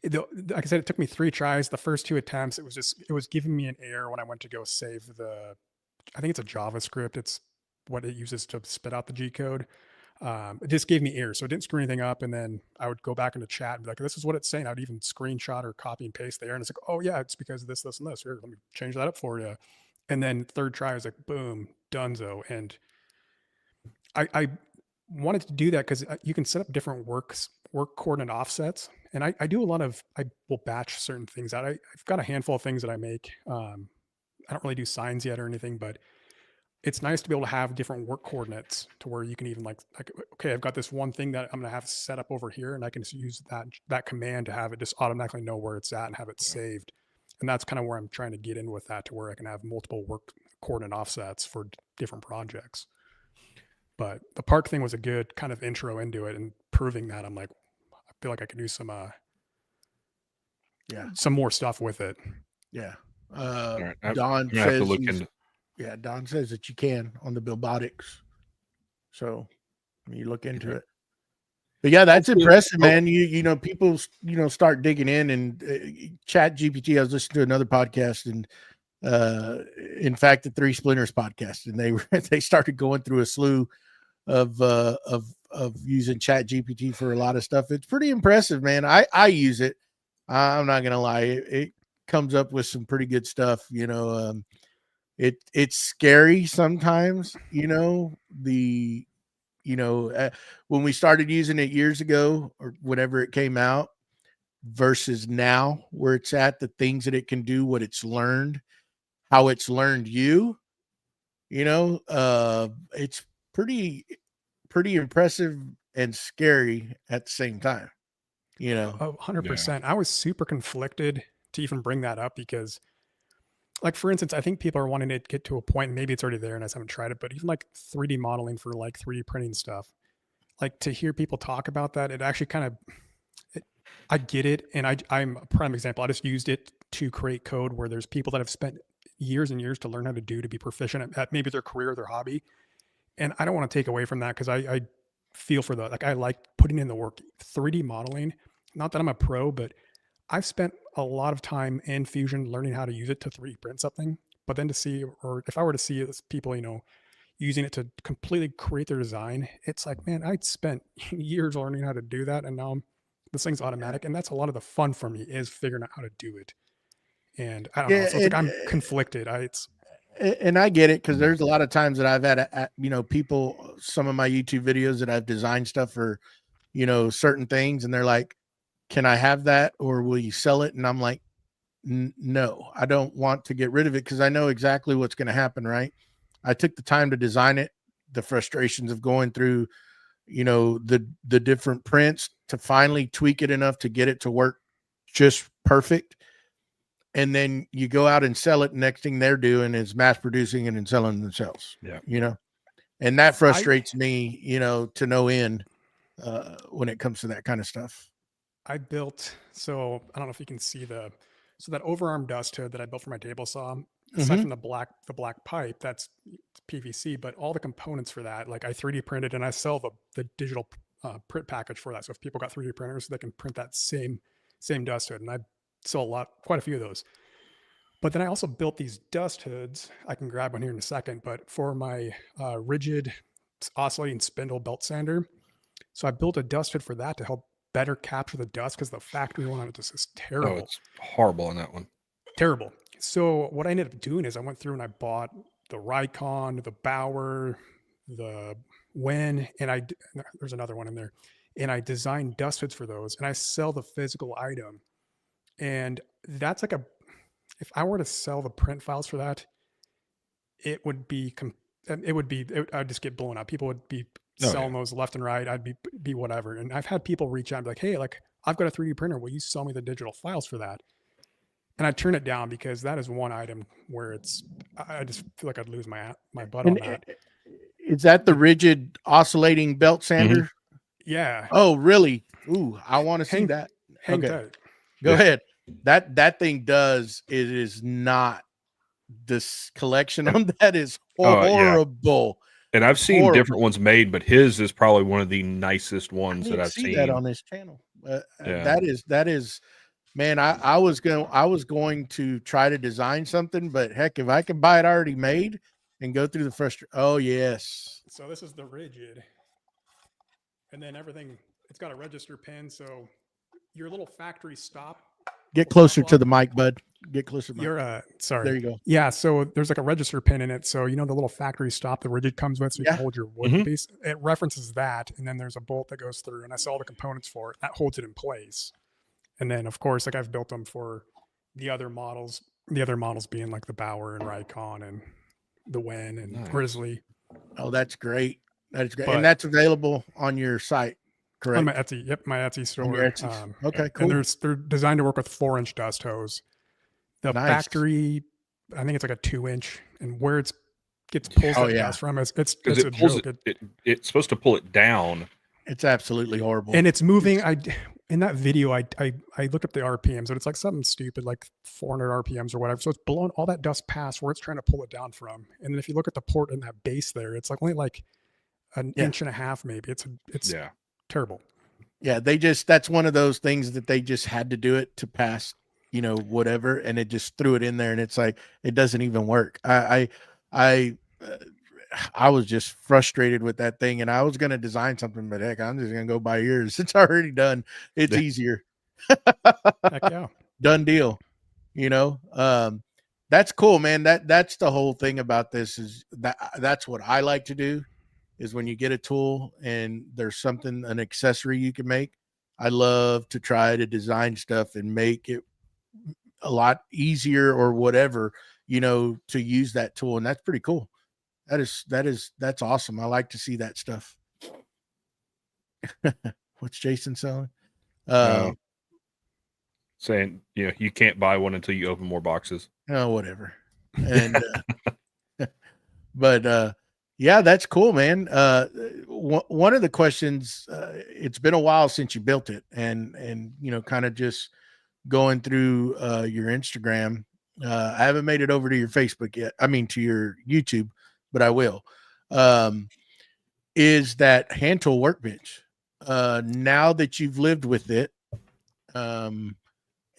I said, it took me 3 tries. The first 2 attempts, it was giving me an error when I went to go save I think it's a JavaScript. It's what it uses to spit out the G code. It just gave me errors. So it didn't screw anything up. And then I would go back into chat and be like, this is what it's saying. I would even screenshot or copy and paste there. And it's like, oh yeah, it's because of this, this, and this. Here, let me change that up for you. And then 3rd try, I was like, boom, donezo. And I wanted to do that because you can set up different work coordinate offsets. And I do a lot of, I will batch certain things out. I've got a handful of things that I make. I don't really do signs yet or anything, but it's nice to be able to have different work coordinates to where you can even okay, I've got this one thing that I'm going to have set up over here, and I can just use that command to have it just automatically know where it's at and have it saved. And that's kind of where I'm trying to get in with that, to where I can have multiple work coordinate offsets for different projects. But the park thing was a good kind of intro into it, and proving that I feel like I could do some more stuff with it. Yeah. Right. Don says Don says that you can on the Bilbotics. So you look into it. But yeah, that's impressive, man. People, start digging in, and Chat GPT. I was listening to another podcast, and in fact, the 3 Splinters podcast, and they started going through a slew of using Chat GPT for a lot of stuff. It's pretty impressive, man. I use it. I'm not gonna lie. It comes up with some pretty good stuff. It's scary sometimes, when we started using it years ago or whenever it came out versus now where it's at, the things that it can do, what it's learned, how it's learned it's pretty impressive and scary at the same time, 100%. Yeah. I was super conflicted to even bring that up because, for instance, I think people are wanting to get to a point, and maybe it's already there and I just haven't tried it, but even 3D modeling for 3D printing stuff, to hear people talk about that, it actually kind of, I get it. And I'm a prime example. I just used it to create code where there's people that have spent years and years to learn how to do, to be proficient at maybe their career or their hobby. And I don't want to take away from that, because I feel for like, I like putting in the work. 3D modeling, not that I'm a pro, but I've spent a lot of time in Fusion learning how to use it to 3D print something. But then to see, or if I were to see people, using it to completely create their design, it's like, man, I'd spent years learning how to do that, and now this thing's automatic. And that's a lot of the fun for me, is figuring out how to do it. And I don't know. So it's like I'm conflicted. And I get it, because there's a lot of times that I've had, people, some of my YouTube videos that I've designed stuff for, certain things, and they're like, can I have that, or will you sell it? And I'm like, no, I don't want to get rid of it, because I know exactly what's going to happen, right? I took the time to design it, the frustrations of going through, the different prints to finally tweak it enough to get it to work just perfect. And then you go out and sell it. Next thing they're doing is mass producing it and selling it themselves. Yeah. And that frustrates me, to no end, when it comes to that kind of stuff. I built, so I don't know if you can see that overarm dust hood that I built for my table saw, aside from the black pipe, that's PVC, but all the components for that, like I 3D printed, and I sell the digital print package for that. So if people got 3D printers, they can print that same dust hood. And I sell quite a few of those. But then I also built these dust hoods. I can grab one here in a second, but for my rigid oscillating spindle belt sander. So I built a dust hood for that to help better capture the dust, because the factory one on it just is terrible. Oh, it's horrible on that one. Terrible. So what I ended up doing is I went through and I bought the Rikon, the Bauer, the Wen, and there's another one in there. And I designed dust hoods for those, and I sell the physical item. And that's like if I were to sell the print files for that, I'd just get blown up. People would be selling those left and right. I'd be whatever. And I've had people reach out and be like, hey, like, I've got a 3D printer. Will you sell me the digital files for that? And I turn it down, because that is one item where I just feel like I'd lose my butt on that. Is that the rigid oscillating belt sander? Yeah. Oh, really? Ooh, I want to see that. Hang tight. Go ahead. That thing does, it is not, this collection on that is horrible. And I've seen different ones made, but his is probably one of the nicest ones that I've seen. That on this channel. That is, man, I was going to try to design something, but heck, if I can buy it already made and go through the frustration. Oh yes. So this is the rigid, and then everything, it's got a register pin. So your little factory stop. Get closer to the mic, bud. Get closer. You're sorry. There you go. Yeah. So there's like a register pin in it. So the little factory stop the rigid comes with, so you can hold your wood piece. It references that, and then there's a bolt that goes through, and I sell all the components for it. That holds it in place. And then of course, like I've built them for the other models. The other models being like the Bauer and Rikon and the Wen and Grizzly. Oh, that's great. That is great, and that's available on your site. Correct. On my Etsy, my Etsy store. Okay, cool. And they're designed to work with 4-inch dust hose. The factory, I think it's like a 2-inch, and where it pulls that dust from, it's a joke. It's supposed to pull it down. It's absolutely horrible, and it's moving. In that video, I looked up the RPMs, and it's like something stupid, like 400 RPMs or whatever. So it's blowing all that dust past where it's trying to pull it down from. And then if you look at the port in that base there, it's like only like an inch and a half, maybe. It's terrible. Yeah, that's one of those things that they just had to do it to pass, whatever, and it just threw it in there, and it's like it doesn't even work. I was just frustrated with that thing, and I was going to design something, but heck, I'm just going to go by ears. It's already done. It's easier. Heck yeah. Done deal. That's cool, man. That's the whole thing about this, is that's what I like to do. Is when you get a tool and there's an accessory you can make, I love to try to design stuff and make it a lot easier or whatever, to use that tool. And that's pretty cool. That's awesome. I like to see that stuff. What's Jason selling? Saying, you can't buy one until you open more boxes. Oh, whatever. And, but, yeah, that's cool, man. One of the questions, it's been a while since you built it, and kind of just going through your Instagram, I haven't made it over to your Facebook yet. I mean, to your YouTube, but I will. Is that hand tool workbench. Now that you've lived with it, and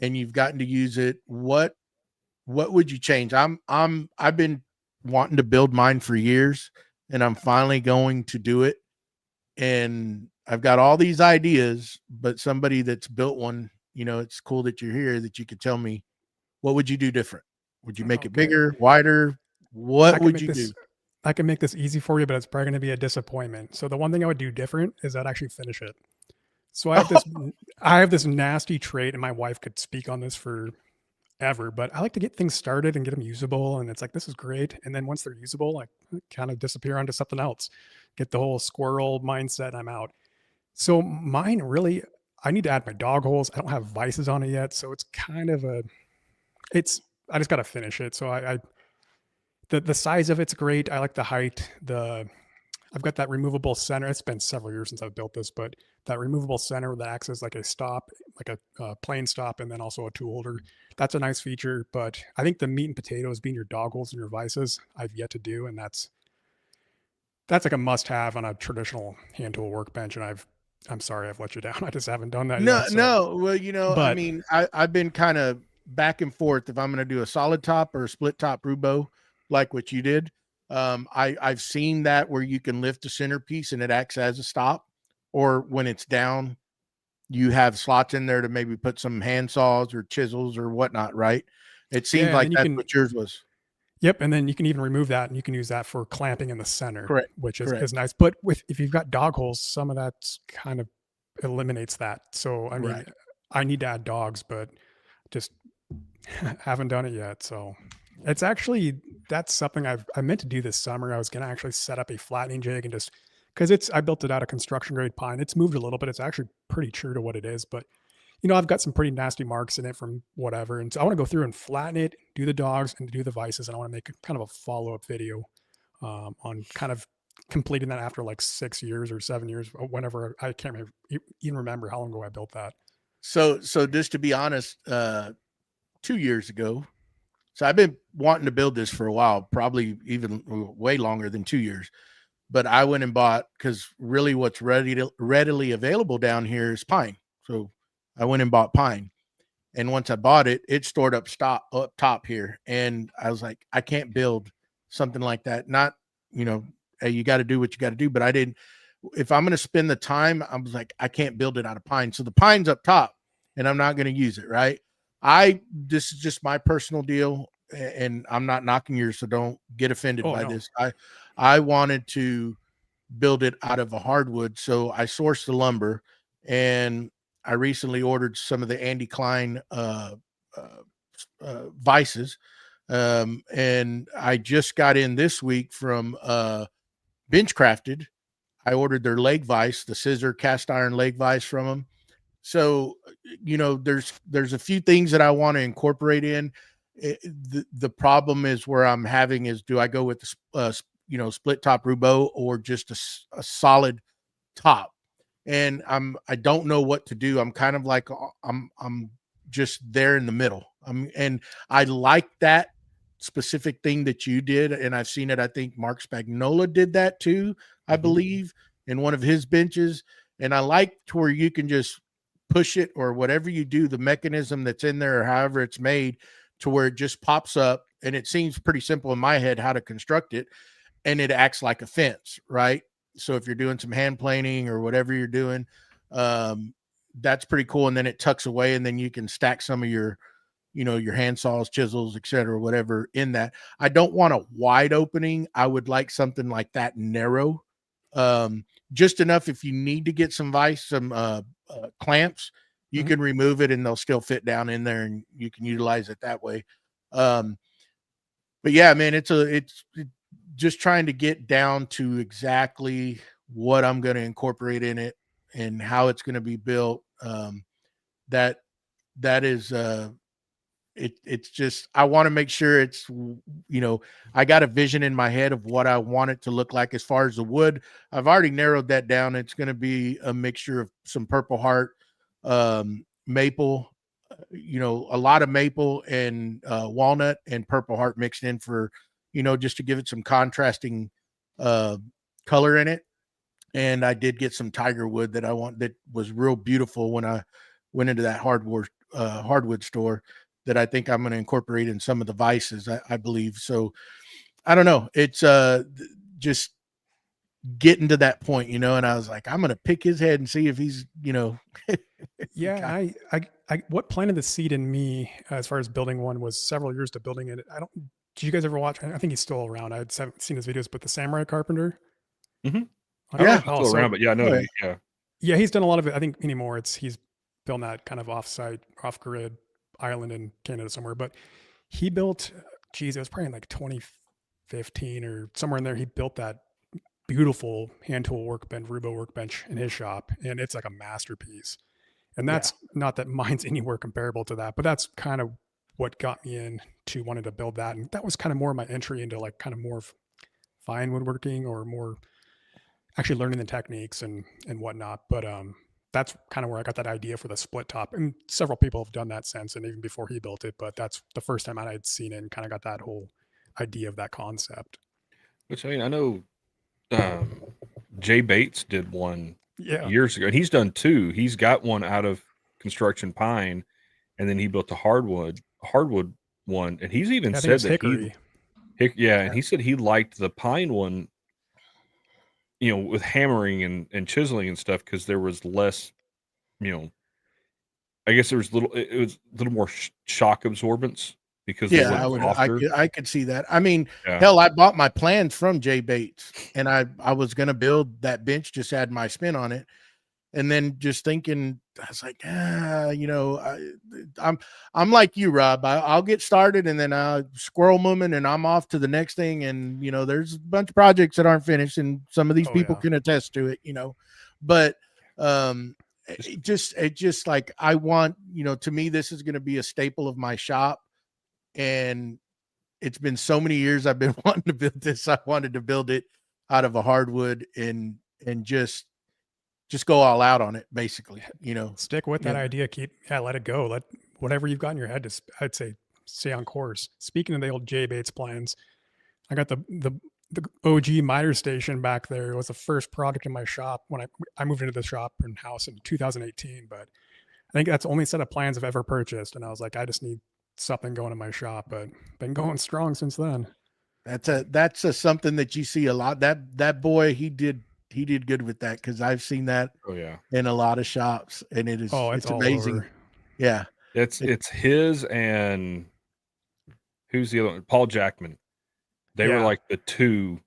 you've gotten to use it, what would you change? I've been wanting to build mine for years, and I'm finally going to do it. And I've got all these ideas, but somebody that's built one, it's cool that you're here, that you could tell me, what would you do different? Would you make it bigger, wider? What would you do? I can make this easy for you, but it's probably going to be a disappointment. So the one thing I would do different is I'd actually finish it. So I have this nasty trait, and my wife could speak on this forever, but I like to get things started and get them usable. And it's like, this is great. And then once they're usable, I kind of disappear onto something else, get the whole squirrel mindset, and I'm out. So mine really, I need to add my dog holes. I don't have vices on it yet. So it's kind of I just got to finish it. So the size of it's great. I like the height, I've got that removable center. It's been several years since I've built this, but that removable center that acts as like a stop, like a plane stop, and then also a tool holder. That's a nice feature, but I think the meat and potatoes being your dog holes and your vices, I've yet to do. And that's like a must have on a traditional hand tool workbench. And I'm sorry, I've let you down. I just haven't done that yet. No. Well, I mean, I've been kind of back and forth if I'm going to do a solid top or a split top brew bow, like what you did. I've seen that where you can lift the centerpiece and it acts as a stop, or when it's down, you have slots in there to maybe put some hand saws or chisels or whatnot, right? It seems like that's what yours was. Yep. And then you can even remove that and you can use that for clamping in the center, correct, which is nice. But if you've got dog holes, some of that kind of eliminates that. So, I mean, I need to add dogs, but just haven't done it yet. So it's actually, that's something I meant to do this summer. I was going to actually set up a flattening jig and just, because I built it out of construction grade pine. It's moved a little bit. It's actually pretty true to what it is, but I've got some pretty nasty marks in it from whatever. And so I want to go through and flatten it, do the dogs and do the vices. And I want to make kind of a follow-up video on kind of completing that after like 6 years or 7 years, whenever. I can't even remember how long ago I built that. So just to be honest, 2 years ago, so I've been wanting to build this for a while, probably even way longer than 2 years. But I went and bought, because really what's readily available down here is pine. So I went and bought pine. And once I bought it, it stored up top here. And I was like, I can't build something like that. Not, hey, you got to do what you got to do. But I didn't, if I'm going to spend the time, I was like, I can't build it out of pine. So the pine's up top and I'm not going to use it. Right. This is just my personal deal, and I'm not knocking yours, so don't get offended by this. I wanted to build it out of a hardwood, so I sourced the lumber, and I recently ordered some of the Andy Klein vices, and I just got in this week from Benchcrafted. I ordered their leg vise, the scissor cast iron leg vise from them. So, there's a few things that I want to incorporate in. The problem is where I'm having is, do I go with the split top Rubo or just a solid top? And I don't know what to do. I'm kind of like, I'm just there in the middle. And I like that specific thing that you did. And I've seen it. I think Mark Spagnola did that too, I believe, in one of his benches. And I like to where you can just push it, or whatever you do, the mechanism that's in there or however it's made, to where it just pops up. And it seems pretty simple in my head how to construct it, and it acts like a fence, right? So if you're doing some hand planing or whatever you're doing, that's pretty cool. And then it tucks away, and then you can stack some of your hand saws, chisels, etc., whatever in that. I don't want a wide opening. I would like something like that, narrow, just enough if you need to get some vice, some clamps, you can remove it and they'll still fit down in there, and you can utilize it that way. But yeah, man, it's just trying to get down to exactly what I'm going to incorporate in it and how it's going to be built. That is, it's just, I want to make sure it's, I got a vision in my head of what I want it to look like. As far as the wood, I've already narrowed that down. It's going to be a mixture of some Purple Heart, maple, a lot of maple and walnut and purple heart mixed in for, just to give it some contrasting color in it. And I did get some tiger wood that was real beautiful when I went into that hardwood store, that I think I'm going to incorporate in some of the vices, I believe. So I don't know. It's just getting to that point, and I was like, I'm going to pick his head and see if he's, Yeah, I what planted the seed in me as far as building one was several years to building it. Did you guys ever watch? I think he's still around. I haven't seen his videos, but the Samurai Carpenter. Mm-hmm. Yeah, still around, but yeah, no, yeah, he's done a lot of it. I think anymore he's building that kind of off-grid island in Canada somewhere. But he built, it was probably in like 2015 or somewhere in there. He built that beautiful hand tool workbench, Rubo workbench in his shop, and it's like a masterpiece. And that's not that mine's anywhere comparable to that, but that's kind of what got me into wanting to build that. And that was kind of more my entry into like kind of more fine woodworking, or more actually learning the techniques and whatnot. But that's kind of where I got that idea for the split top. And several people have done that since, and even before he built it. But that's the first time I had seen it and kind of got that whole idea of that concept. Which, I mean, I know Jay Bates did one years ago, and he's done two. He's got one out of construction pine, and then he built a hardwood one. And he's even said that hickory. And he said he liked the pine one, with hammering and chiseling and stuff, because there was less, I guess it was a little more shock absorbance, because I could see that. I mean, hell, I bought my plans from Jay Bates, and I was going to build that bench, just add my spin on it. And then just thinking, I was like, I'm like you, Rob. I'll get started, and then I'll squirrel movement, and I'm off to the next thing. And, there's a bunch of projects that aren't finished, and some of these people can attest to it, but it just like, I want, to me, this is going to be a staple of my shop. And it's been so many years I've been wanting to build this. I wanted to build it out of a hardwood and just go all out on it, basically, Stick with that idea. Let it go. Let whatever you've got in your head, I'd say stay on course. Speaking of the old Jay Bates plans, I got the OG miter station back there. It was the first product in my shop when I moved into the shop and house in 2018. But I think that's the only set of plans I've ever purchased. And I was like, I just need something going in my shop, but been going strong since then. That's something that you see a lot. That boy, he did good with that, because I've seen that in a lot of shops, and it's amazing. Over. Yeah, it's his, and who's the other one? Paul Jackman. They were like the two.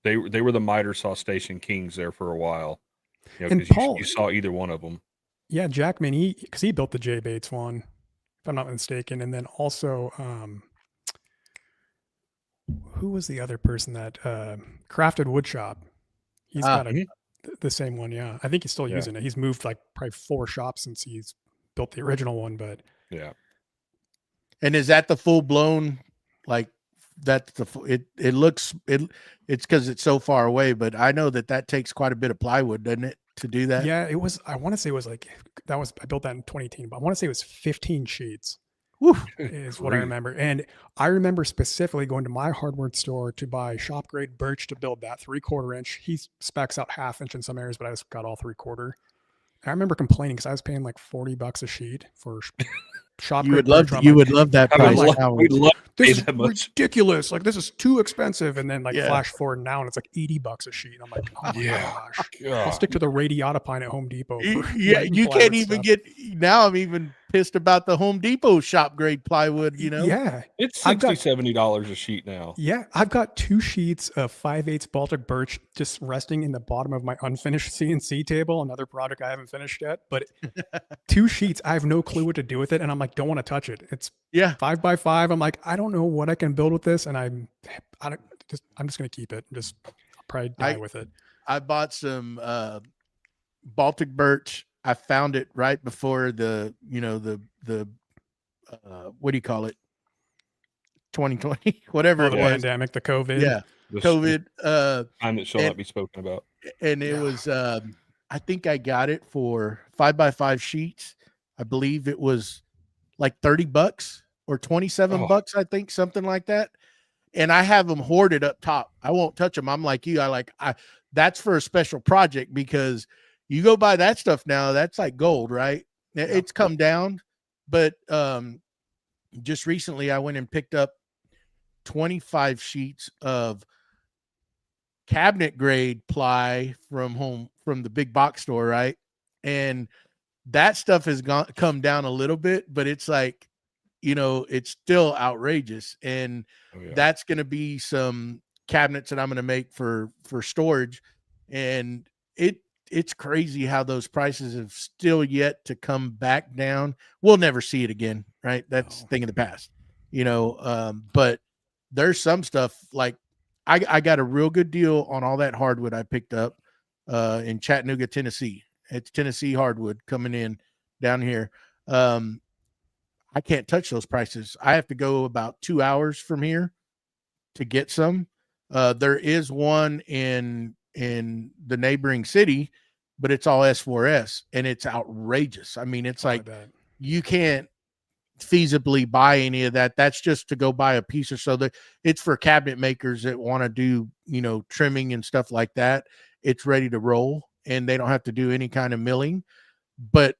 They were the miter saw station kings there for a while. And Paul, you saw either one of them. Yeah, Jackman. Because he built the Jay Bates one, if I'm not mistaken, and then also who was the other person that Crafted Woodshop? He's got the same one. Yeah, I think he's still using it. He's moved like probably 4 shops since he's built the original one. But and is that the full blown, like, that's it looks it's because it's so far away, but I know that takes quite a bit of plywood, doesn't it, to do that? Yeah, it was. I want to say it was like I built that in 2018, but I want to say it was 15 sheets. Woo. Is what I remember. And I remember specifically going to my hardware store to buy shop grade birch to build that 3/4 inch. He specs out 1/2 inch in some areas, but I just got all 3/4. I remember complaining because I was paying like $40 a sheet for shop grade. You would love that price. We'd love this is ridiculous. Like, this is too expensive. And then flash forward now, and it's like $80 a sheet. And I'm like, oh my gosh. I'll stick to the Radiatapine at Home Depot. You can't even get. Now I'm even pissed about the Home Depot shop grade plywood. Yeah, it's $70 a sheet now. Yeah, I've got 2 sheets of 5/8 Baltic birch just resting in the bottom of my unfinished CNC table. Another product I haven't finished yet, but 2 sheets. I have no clue what to do with it, and I'm like, don't want to touch it. It's 5x5. I'm like, I don't know what I can build with this, and I'm just gonna keep it. Just probably die with it. I bought some Baltic birch. I found it right before the what do you call it? 2020, whatever the pandemic, the COVID. Yeah, COVID. Time that shall not be spoken about. And it was, I think I got it for 5x5 sheets. I believe it was like $30 or $27, I think, something like that. And I have them hoarded up top. I won't touch them. I'm like you. That's for a special project, because you go buy that stuff now, that's like gold, right? It's come down, but just recently I went and picked up 25 sheets of cabinet grade ply from the big box store, right? And that stuff has come down a little bit, but it's like, it's still outrageous. And that's going to be some cabinets that I'm going to make for storage. And it's crazy how those prices have still yet to come back down. We'll never see it again, right? That's thing of the past, but there's some stuff like I got a real good deal on all that hardwood I picked up in Chattanooga, Tennessee. It's Tennessee hardwood coming in down here. I can't touch those prices. I have to go about 2 hours from here to get some. There is one in the neighboring city, but it's all S4S, and it's outrageous. I mean, it's like you can't feasibly buy any of that. That's just to go buy a piece or so. That it's for cabinet makers that want to do, trimming and stuff like that. It's ready to roll, and they don't have to do any kind of milling. But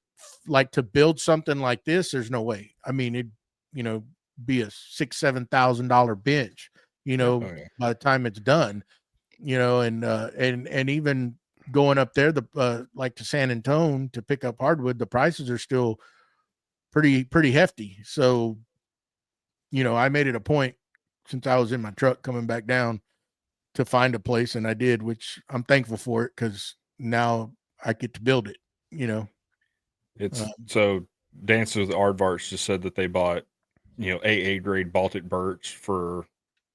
like to build something like this, there's no way. I mean, it be a $6,000-7,000 bench, by the time it's done, and even going up there, like to San Antonio to pick up hardwood, the prices are still pretty hefty. So, I made it a point, since I was in my truck coming back down, to find a place, and I did, which I'm thankful for it, because now I get to build it, It's so Dances with Aardvarks just said that they bought, AA grade Baltic birch for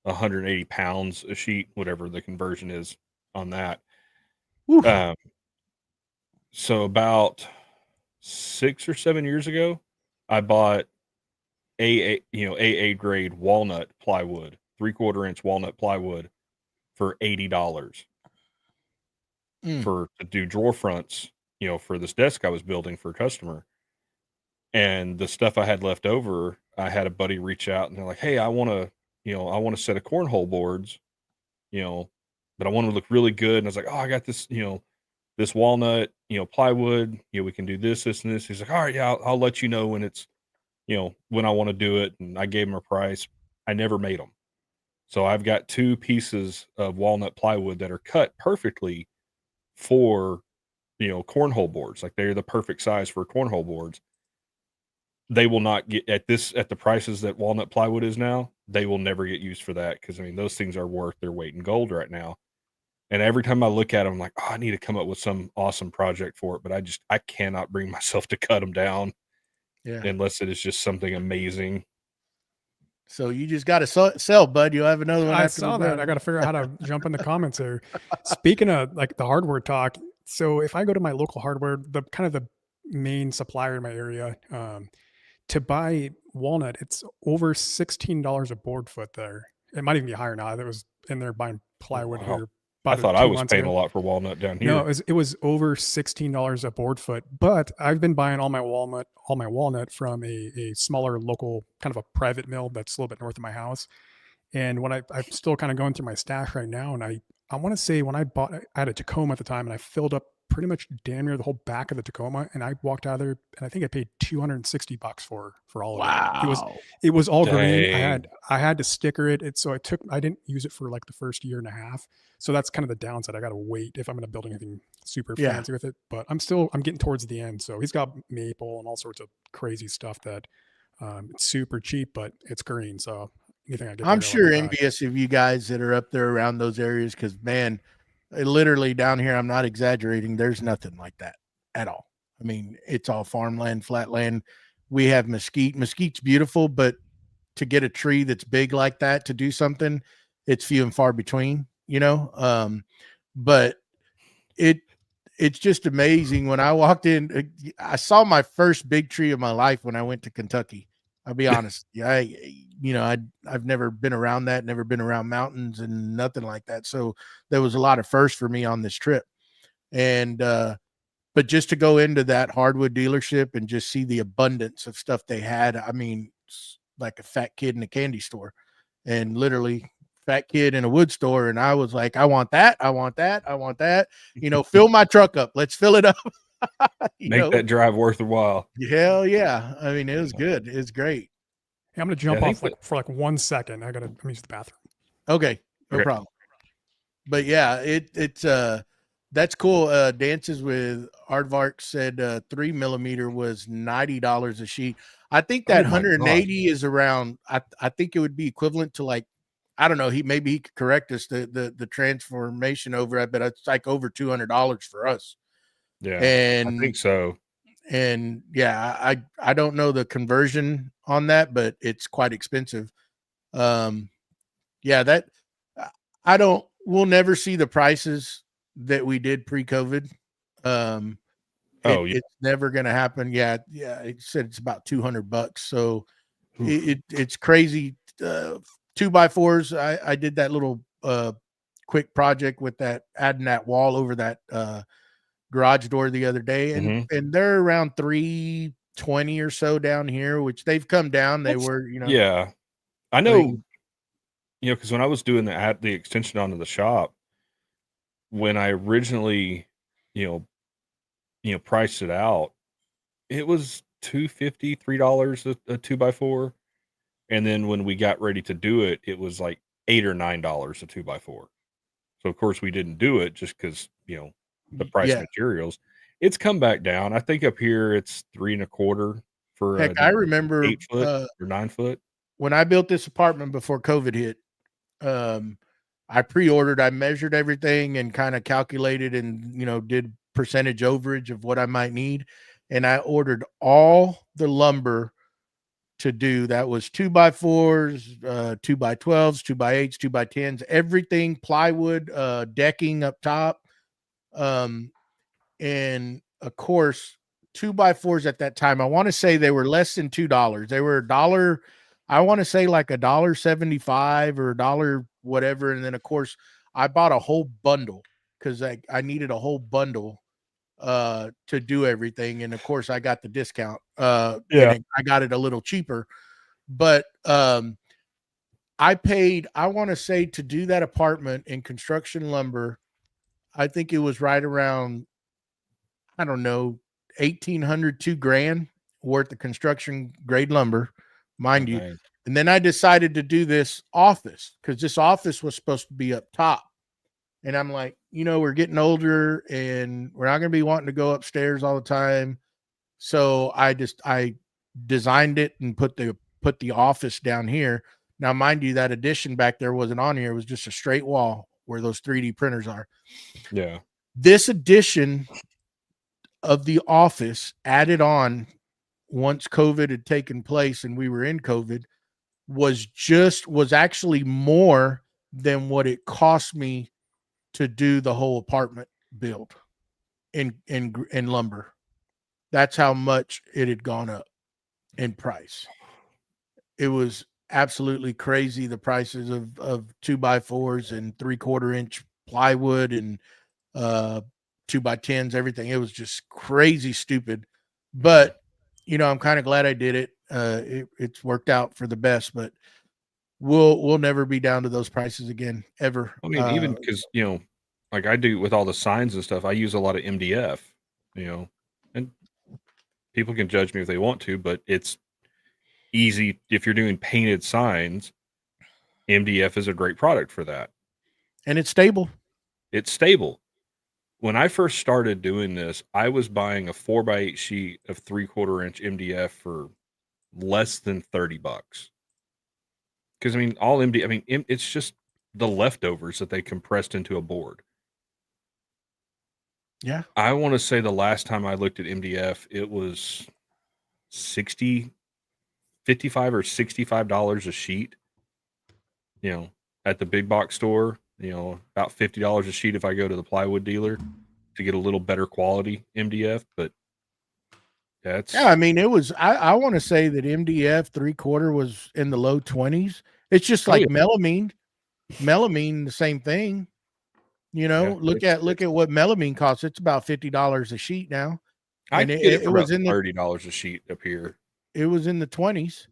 180 pounds a sheet, whatever the conversion is on that. So about 6 or 7 years ago, I bought AA grade walnut plywood, 3/4 inch walnut plywood for $80 to do drawer fronts, for this desk I was building for a customer. And the stuff I had left over, I had a buddy reach out, and they're like, "Hey, I want a set of cornhole boards, but I want to look really good." And I was like, "Oh, I got this, this walnut, plywood, we can do this, and this." He's like, "All right, yeah, I'll let you know when it's, when I want to do it." And I gave him a price. I never made them. So I've got 2 pieces of walnut plywood that are cut perfectly for, cornhole boards. Like, they're the perfect size for cornhole boards. They will not get at the prices that walnut plywood is now. They will never get used for that, because I mean, those things are worth their weight in gold right now. And every time I look at them, I'm like, "Oh, I need to come up with some awesome project for it," but I cannot bring myself to cut them down, unless it is just something amazing. So you just got to sell, bud. You'll have another one. I saw that. I got to figure out how to jump in the comments here. Speaking of like the hardware talk, so if I go to my local hardware, the main supplier in my area, to buy walnut, it's over $16 a board foot there. It might even be higher now. That was in there buying plywood here. I thought I was paying a lot for walnut down here. No, it was over $16 a board foot. But I've been buying all my walnut from a smaller local kind of a private mill that's a little bit north of my house. And when I'm still kind of going through my stash right now, and I want to say when I had a Tacoma at the time, and I filled up pretty much damn near the whole back of the Tacoma, and I walked out of there, and I think I paid $260 for all of it. It was all green. I had to sticker it. So I didn't use it for like the first year and a half. So that's kind of the downside. I got to wait if I'm going to build anything super fancy with it. But I'm getting towards the end. So he's got maple and all sorts of crazy stuff that it's super cheap, but it's green. So anything I get, I'm sure envious of you guys that are up there around those areas, because man, literally down here, I'm not exaggerating, there's nothing like that at all. I mean, it's all farmland, flat land. We have mesquite. Mesquite's beautiful, but to get a tree that's big like that to do something, it's few and far between, but it's just amazing. When I walked in, I saw my first big tree of my life when I went to Kentucky. I'll be honest. I've never been around that, never been around mountains and nothing like that. So there was a lot of firsts for me on this trip. And But just to go into that hardwood dealership and just see the abundance of stuff they had, I mean, like a fat kid in a candy store, and literally fat kid in a wood store. And I was like, I want that. I want that. I want that. Fill my truck up. Let's fill it up. Make that drive worth a while. Hell yeah. I mean, it was good. It's great. Hey, I'm going to jump off for 1 second. I'm going to use the bathroom. Okay. No problem. But yeah, it's that's cool. Dances with Aardvark said 3 millimeter was $90 a sheet. I think that 180 is around. I think it would be equivalent to, like, I don't know. Maybe he could correct us the transformation over it, but it's like over $200 for us. Yeah, and I think so. And yeah, I don't know the conversion on that, but it's quite expensive. Yeah, that we'll never see the prices that we did pre-COVID. It's never going to happen. Yeah. It said it's about $200. So it's crazy. 2x4s. I did that little quick project with adding that wall over that garage door the other day, and they're around 320 or so down here, which they've come down. They were, yeah, I know, because when I was doing the extension onto the shop, when I originally, priced it out, it was $2.50, $3 a 2x4. And then when we got ready to do it, it was like $8 or $9 a 2x4. So of course we didn't do it just because, the price of materials. It's come back down. I think up here it's 3.25 for heck. I remember 8 foot or 9 foot. When I built this apartment before COVID hit, I pre-ordered, I measured everything and kind of calculated and, did percentage overage of what I might need. And I ordered all the lumber to do. That was 2x4s, 2x12s, 2x8s, 2x10s, everything, plywood, decking up top. And of course, 2x4s at that time, I want to say they were less than $2. They were $1. I want to say like $1.75 or $1 whatever. And then of course I bought a whole bundle because I needed a whole bundle to do everything. And of course I got the discount. I got it a little cheaper, but I paid, I want to say, to do that apartment in construction lumber, I think it was right around, I don't know, $1,800, $2,000 worth of construction grade lumber, mind you. Nice. And then I decided to do this office because this office was supposed to be up top. And I'm like, we're getting older and we're not going to be wanting to go upstairs all the time. So I designed it and put the office down here. Now, mind you, that addition back there wasn't on here. It was just a straight wall where those 3D printers are. Yeah. This addition of the office added on once COVID had taken place and we were in COVID was actually more than what it cost me to do the whole apartment build in lumber. That's how much it had gone up in price. It was absolutely crazy. The prices of 2x4s and 3/4 inch plywood and 2x10s, everything. It was just crazy stupid, but I'm kind of glad I did it. It's worked out for the best, but we'll never be down to those prices again, ever. I mean, even because, like I do with all the signs and stuff, I use a lot of MDF, and people can judge me if they want to, but it's easy. If you're doing painted signs, MDF is a great product for that. And it's stable. It's stable. When I first started doing this, I was buying a 4x8 sheet of 3/4 inch MDF for less than $30. Because all MDF, it's just the leftovers that they compressed into a board. Yeah. I want to say the last time I looked at MDF, it was $55 or $65 a sheet. At the big box store, about $50 a sheet if I go to the plywood dealer to get a little better quality MDF. But it was, I want to say that MDF 3/4 was in the low 20s. It's just like melamine, the same thing. You know, look at what melamine costs. It's about $50 a sheet now. I And get it it for was about in the $30 a sheet up here. it was in the 20s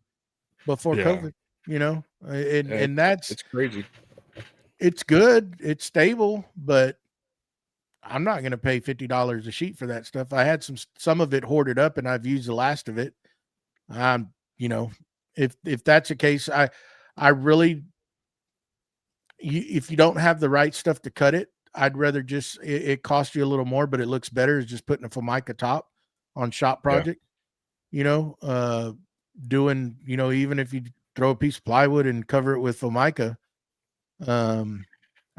before COVID, you know. And it's crazy. It's good, it's stable, but I'm not going to pay $50 a sheet for that stuff. I had some of it hoarded up and I've used the last of it. You know, if that's the case, I really, if you don't have the right stuff to cut it, I'd rather just, it costs you a little more, but it looks better, is just putting a Formica top on shop project, you know, doing, you know, even if you throw a piece of plywood and cover it with Formica, I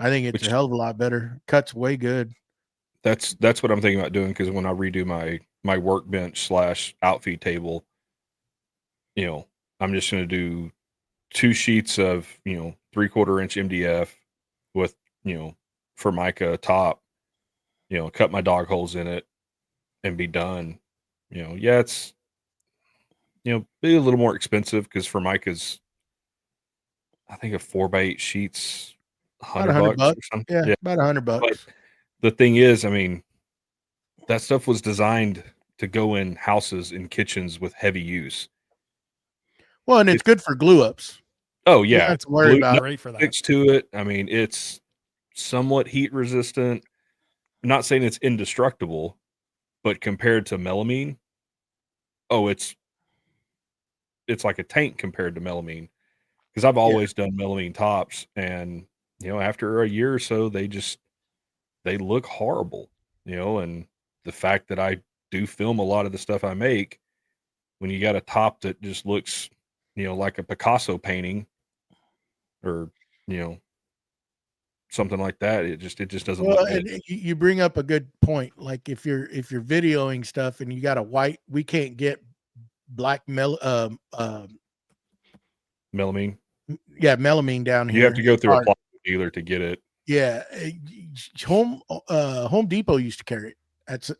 think it's a hell of a lot better. Cuts way good. That's what I'm thinking about doing, because when I redo my workbench / outfeed table, you know, I'm just going to do 2 sheets of, you know, 3/4 inch MDF with, you know, Formica top, you know, cut my dog holes in it and be done. You know, yeah, it's, you know, be a little more expensive because Formica's, I think a 4x8 sheets, $100 or something. Yeah, about $100. But the thing is, I mean, that stuff was designed to go in houses and kitchens with heavy use. Well, and it's good for glue ups. Oh yeah, that's worry about great for that. Fixed to it. I mean, it's somewhat heat resistant. I'm not saying it's indestructible, but compared to melamine, oh, it's like a tank compared to melamine. Because I've always done melamine tops, and you know, after a year or so, they look horrible. You know, and the fact that I do film a lot of the stuff I make, when you got a top that just looks, you know, like a Picasso painting, or, you know, something like that, it just doesn't look good. And you bring up a good point. Like if you're videoing stuff and you got a white, we can't get black melamine. Melamine down here. You have to go through a plywood dealer to get it. Yeah, Home Depot used to carry it.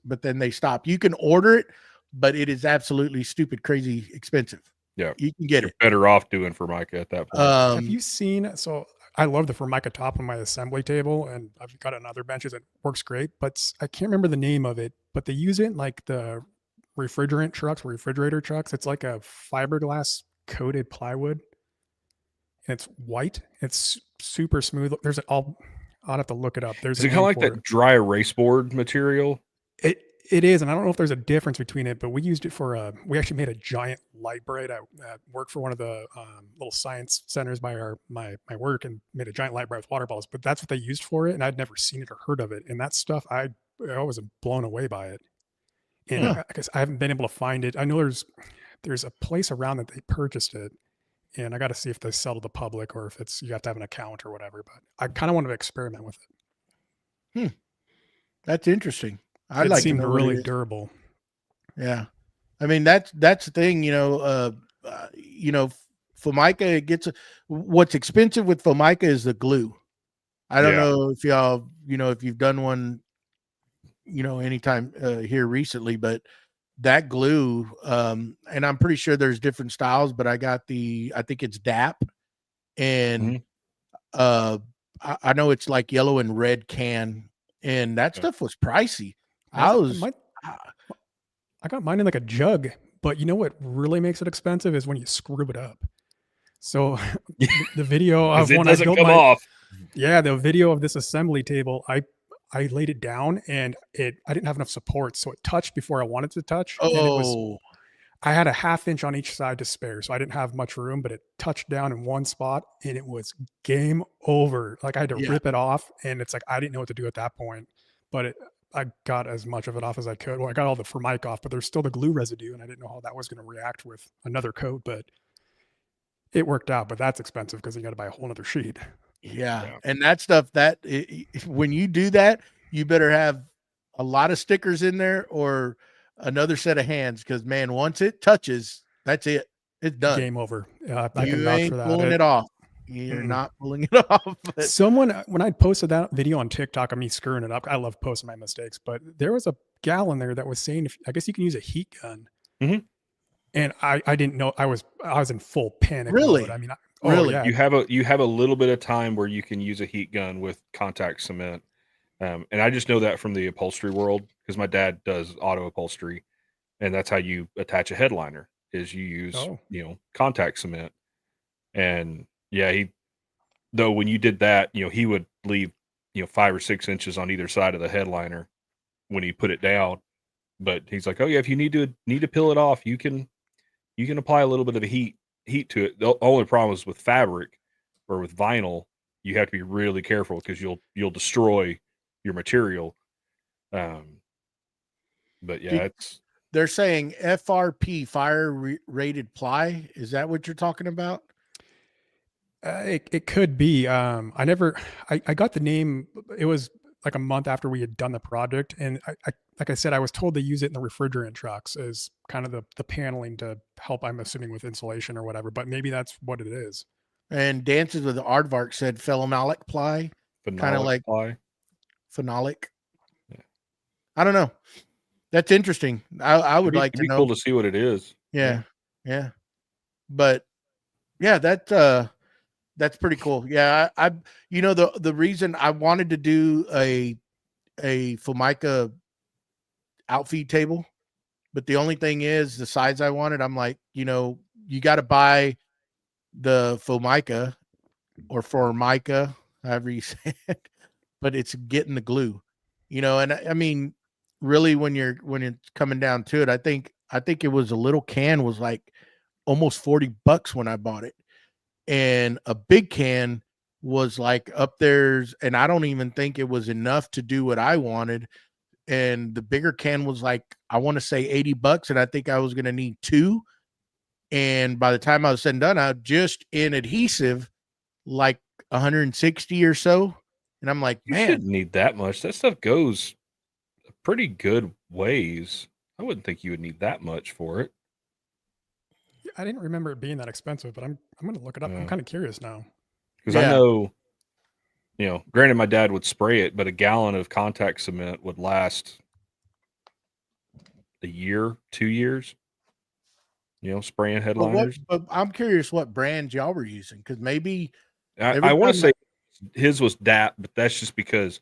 But then they stopped. You can order it, but it is absolutely stupid, crazy expensive. Yeah, you can get it. Better off doing Formica at that point. Have you seen? So I love the Formica top on my assembly table, and I've got it on other benches. It works great, but I can't remember the name of it. But they use it in like the refrigerator trucks. It's like a fiberglass coated plywood. It's white. It's super smooth. I'll have to look it up. Is it kind of like that dry erase board material? It is, and I don't know if there's a difference between it, but we used it for we actually made a giant light bright. I worked for one of the little science centers by my work, and made a giant light bright with water bottles. But that's what they used for it, and I'd never seen it or heard of it. And that stuff, I was blown away by it. And I guess I haven't been able to find it. I know there's a place around that they purchased it, and I got to see if they sell to the public or if you have to have an account or whatever. But I kind of want to experiment with it. That's interesting. It seemed really durable. Yeah, I mean that's the thing. You know, Formica what's expensive with Formica is the glue. I don't know if y'all, you know, if you've done one, you know, anytime here recently, but that glue, and I'm pretty sure there's different styles, but I think it's DAP, and I know it's like yellow and red can, and that stuff was pricey. I got mine in like a jug, but you know what really makes it expensive is when you screw it up. So the video of when I built the video of this assembly table, I laid it down and I didn't have enough support, so it touched before I wanted to touch. And I had a 1/2 inch on each side to spare, so I didn't have much room, but it touched down in one spot and it was game over. Like I had to rip it off, and it's like I didn't know what to do at that point, but I got as much of it off as I could. Well, I got all the Formica off, but there's still the glue residue, and I didn't know how that was going to react with another coat, but it worked out. But that's expensive because you got to buy a whole other sheet. Yeah. And that stuff, when you do that, you better have a lot of stickers in there or another set of hands, because man, once it touches, that's it. It's done. Game over. I you can vouch ain't for that. Pulling it off. You're not pulling it off. But someone, when I posted that video on TikTok of me screwing it up, I love posting my mistakes, but there was a gal in there that was saying, I guess you can use a heat gun. And I didn't know. I was in full panic. Really? Mode. I mean, really? Yeah. You have a little bit of time where you can use a heat gun with contact cement. And I just know that from the upholstery world because my dad does auto upholstery, and that's how you attach a headliner is you use contact cement. And yeah, though when you did that, he would leave 5 or 6 inches on either side of the headliner when he put it down. But he's like, oh yeah, if you need to peel it off, you can apply a little bit of heat to it. The only problem is with fabric or with vinyl, you have to be really careful because you'll destroy your material. But yeah, they're saying FRP, fire rated ply. Is that what you're talking about? It could be. I got the name. It was like a month after we had done the project, and like I said, I was told to use it in the refrigerant trucks as kind of the paneling to help. I'm assuming with insulation or whatever, but maybe that's what it is. And Dances with the Aardvark said phenolic ply, kind of like ply. Phenolic. Yeah. I don't know. That's interesting. I would like to know. Cool to see what it is. Yeah. But yeah, that's pretty cool. Yeah, I the reason I wanted to do a Formica outfeed table, but the only thing is the size I wanted. I'm like, you got to buy the Formica or Formica, however you say it, but it's getting the glue, and I mean, really when it's coming down to it, I think it was a little can was like almost $40 when I bought it. And a big can was like up there's, and I don't even think it was enough to do what I wanted. And the bigger can was like, I want to say $80, and I think I was going to need 2. And by the time I was said and done, I just in adhesive like 160 or so. And I'm like, you shouldn't need that much. That stuff goes a pretty good ways. I wouldn't think you would need that much for it. I didn't remember it being that expensive, but I'm going to look it up. I'm kind of curious now. Because I know, granted my dad would spray it, but a gallon of contact cement would last a year, 2 years. Spraying headliners. But I'm curious what brands y'all were using, because maybe I want to say his was DAP, but that's just because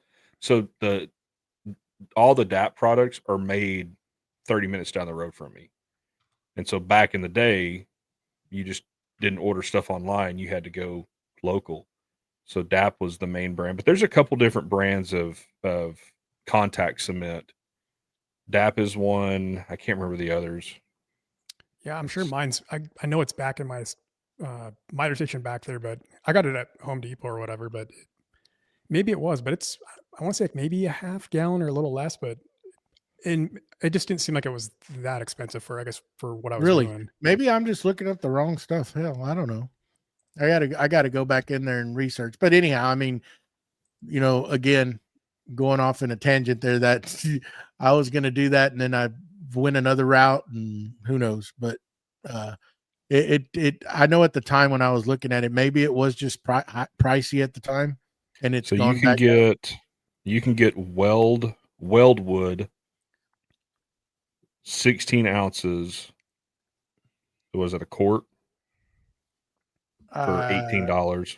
all the DAP products are made 30 minutes down the road from me. And so back in the day, you just didn't order stuff online. You had to go local. So DAP was the main brand. But there's a couple different brands of contact cement. DAP is one. I can't remember the others. Yeah, I'm sure mine's, I know it's back in my miter station back there, but I got it at Home Depot or whatever, but maybe it was, but I want to say like maybe a half gallon or a little less, and it just didn't seem like it was that expensive for what I was doing. Maybe I'm just looking up the wrong stuff. Hell, I don't know. I gotta go back in there and research. But anyhow, I mean, again, going off in a tangent there, that I was going to do that, and then I went another route, and who knows, but I know at the time when I was looking at it, maybe it was just pricey at the time, and it's so you can get weldwood 16 ounces. Was it a quart for $18?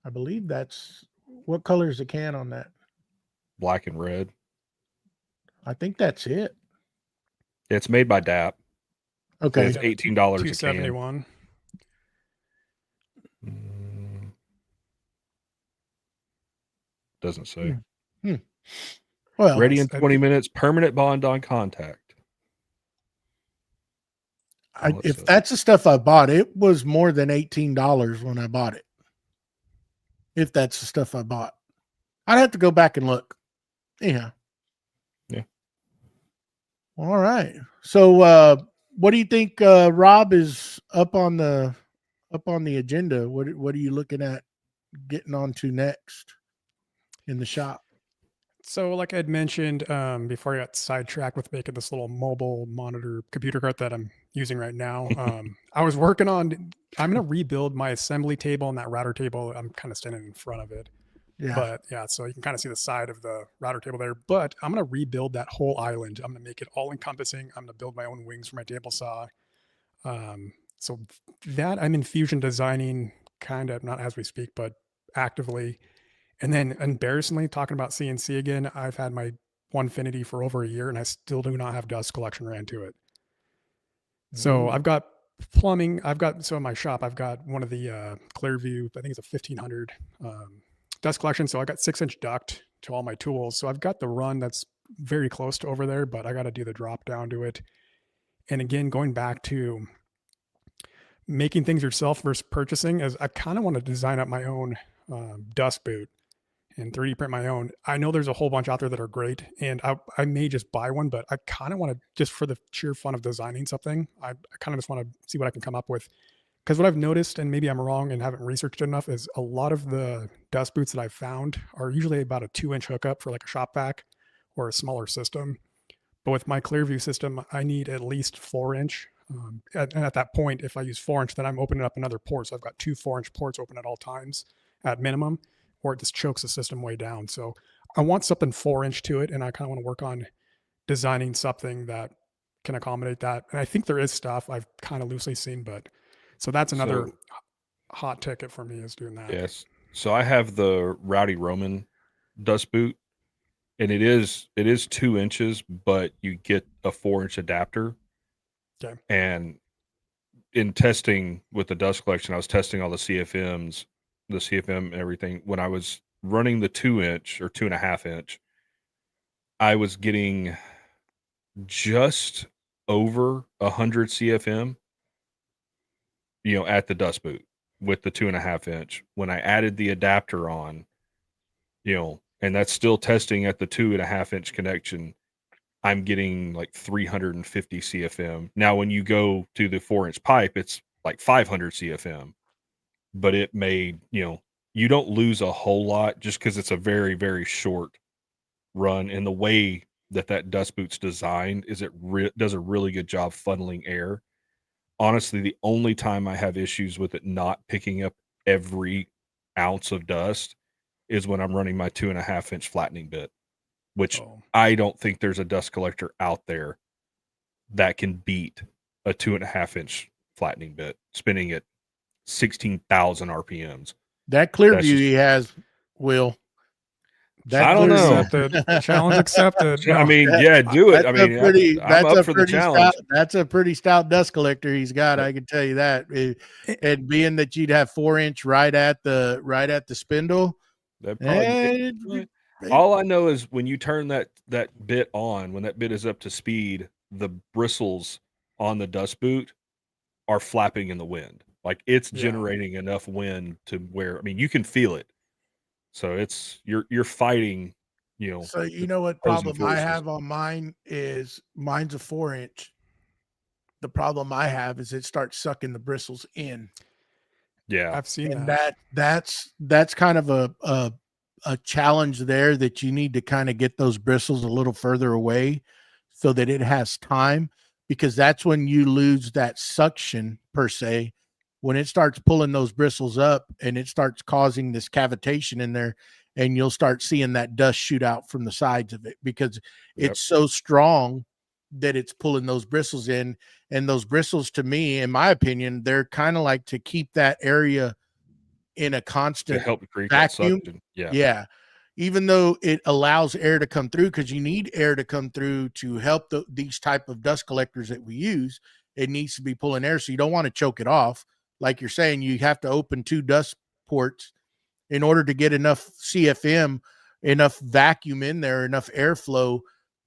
I believe that's what color is the can on that? Black and red. I think that's it. It's made by DAP. Okay, it's $18 $271. Doesn't say. Well, ready in 20 minutes. Permanent bond on contact. If that's the stuff I bought, it was more than $18 when I bought it. If that's the stuff I bought, I'd have to go back and look. Yeah. All right. So, what do you think, Rob, is up on the agenda? What are you looking at getting onto next in the shop? So, like I had mentioned before, I got sidetracked with making this little mobile monitor computer cart that I'm using right now. I was working on. I'm going to rebuild my assembly table and that router table. I'm kind of standing in front of it. Yeah. But yeah, so you can kind of see the side of the router table there. But I'm going to rebuild that whole island. I'm going to make it all encompassing. I'm going to build my own wings for my table saw. So that I'm in Fusion designing, kind of not as we speak, but actively. And then embarrassingly, talking about CNC again, I've had my Onefinity for over a year and I still do not have dust collection ran to it. So I've got plumbing. So in my shop, I've got one of the Clearview, I think it's a 1500 dust collection. So I got 6-inch duct to all my tools. So I've got the run that's very close to over there, but I got to do the drop down to it. And again, going back to making things yourself versus purchasing, is I kind of want to design up my own dust boot and 3D print my own. I know there's a whole bunch out there that are great, and I may just buy one, but I kind of want to, just for the sheer fun of designing something, I kind of just want to see what I can come up with. Because what I've noticed, and maybe I'm wrong and haven't researched enough, is a lot of the dust boots that I've found are usually about a 2-inch hookup for like a shop vac or a smaller system. But with my Clearview system, I need at least 4-inch. And at that point, if I use 4-inch, then I'm opening up another port. So I've got 2 4-inch ports open at all times at minimum, or it just chokes the system way down. So I want something 4-inch to it, and I kind of want to work on designing something that can accommodate that. And I think there is stuff I've kind of loosely seen, but so that's another hot ticket for me, is doing that. Yes. So I have the Rowdy Roman dust boot, and it is 2 inches, but you get a 4-inch adapter. Okay. And in testing with the dust collection, I was testing all the CFM and everything. When I was running the 2-inch or 2.5-inch, I was getting just over 100 CFM, at the dust boot with the 2.5-inch. When I added the adapter on, and that's still testing at the 2.5-inch connection, I'm getting like 350 CFM. Now, when you go to the 4-inch pipe, it's like 500 CFM, but it made, you don't lose a whole lot just because it's a very, very short run. And the way that dust boot's designed is it does a really good job funneling air. Honestly, the only time I have issues with it not picking up every ounce of dust is when I'm running my 2.5-inch flattening bit, which I don't think there's a dust collector out there that can beat a 2.5-inch flattening bit spinning at 16,000 RPMs. That Clearview he has, Will. I don't know. Accepted. Challenge accepted. I mean, yeah, do it. I mean, I'm up for the challenge. That's a pretty stout dust collector he's got. I can tell you that. And being that you'd have 4-inch right at the spindle. All I know is when you turn that bit on, when that bit is up to speed, the bristles on the dust boot are flapping in the wind. Like it's generating enough wind to where, I mean, you can feel it. So it's you're fighting, So you know what problem I have on mine is mine's a 4-inch. The problem I have is it starts sucking the bristles in. Yeah, I've seen and that. That's kind of a challenge there, that you need to kind of get those bristles a little further away so that it has time, because that's when you lose that suction per se. When it starts pulling those bristles up and it starts causing this cavitation in there, and you'll start seeing that dust shoot out from the sides of it because it's so strong that it's pulling those bristles in. And those bristles, to me, in my opinion, they're kind of like to keep that area in a constant to help create vacuum. That suction. Yeah. Even though it allows air to come through, because you need air to come through to help these type of dust collectors that we use, it needs to be pulling air. So you don't want to choke it off. Like you're saying, you have to open 2 dust ports in order to get enough CFM, enough vacuum in there, enough airflow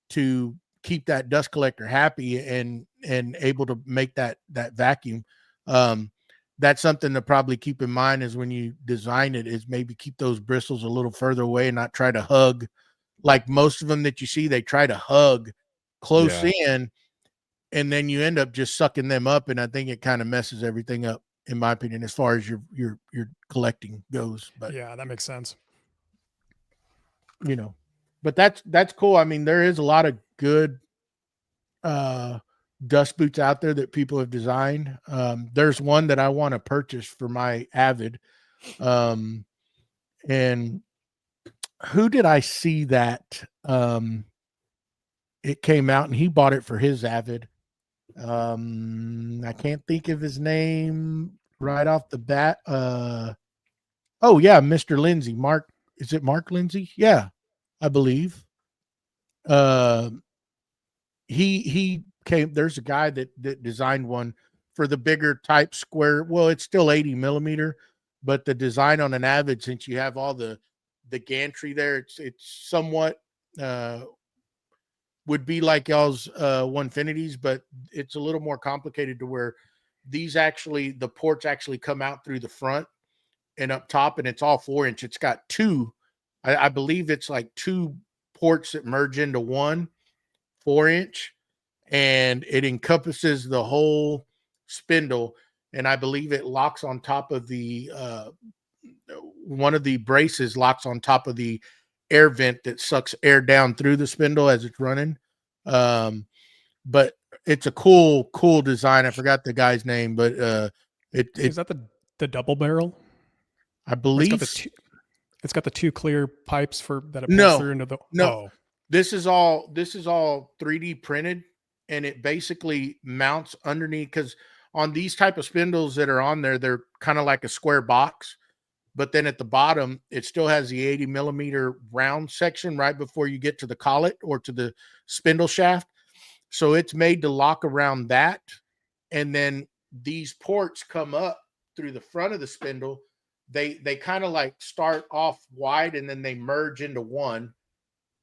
to keep that dust collector happy and able to make that vacuum. That's something to probably keep in mind is when you design it, is maybe keep those bristles a little further away and not try to hug. Like most of them that you see, they try to hug close in, and then you end up just sucking them up. And I think it kind of messes everything up, in my opinion, as far as your collecting goes. But yeah, that makes sense. But that's cool. I mean, there is a lot of good dust boots out there that people have designed. There's one that I want to purchase for my Avid. And who did I see that it came out and he bought it for his Avid? I can't think of his name right off the bat. Mr. Lindsay, Mark is it Mark Lindsay? Yeah, I believe. He came. There's a guy that designed one for the bigger type square. Well, it's still 80 millimeter, but the design on an Avid, since you have all the gantry there, it's somewhat would be like y'all's Onefinities, but it's a little more complicated to where these actually, the ports actually come out through the front and up top, and it's all 4-inch. It's got two, I believe it's like two ports that merge into one 4-inch, and it encompasses the whole spindle. And I believe it locks on top of the one of the braces locks on top of the air vent that sucks air down through the spindle as it's running. But it's a cool design. I forgot the guy's name, but is that the double barrel? I believe it's got the two clear pipes for that it pulls through into the This is all 3D printed, and it basically mounts underneath, because on these type of spindles that are on there, they're kind of like a square box, but then at the bottom it still has the 80 millimeter round section right before you get to the collet or to the spindle shaft. So it's made to lock around that, and then these ports come up through the front of the spindle. They kind of like start off wide and then they merge into one,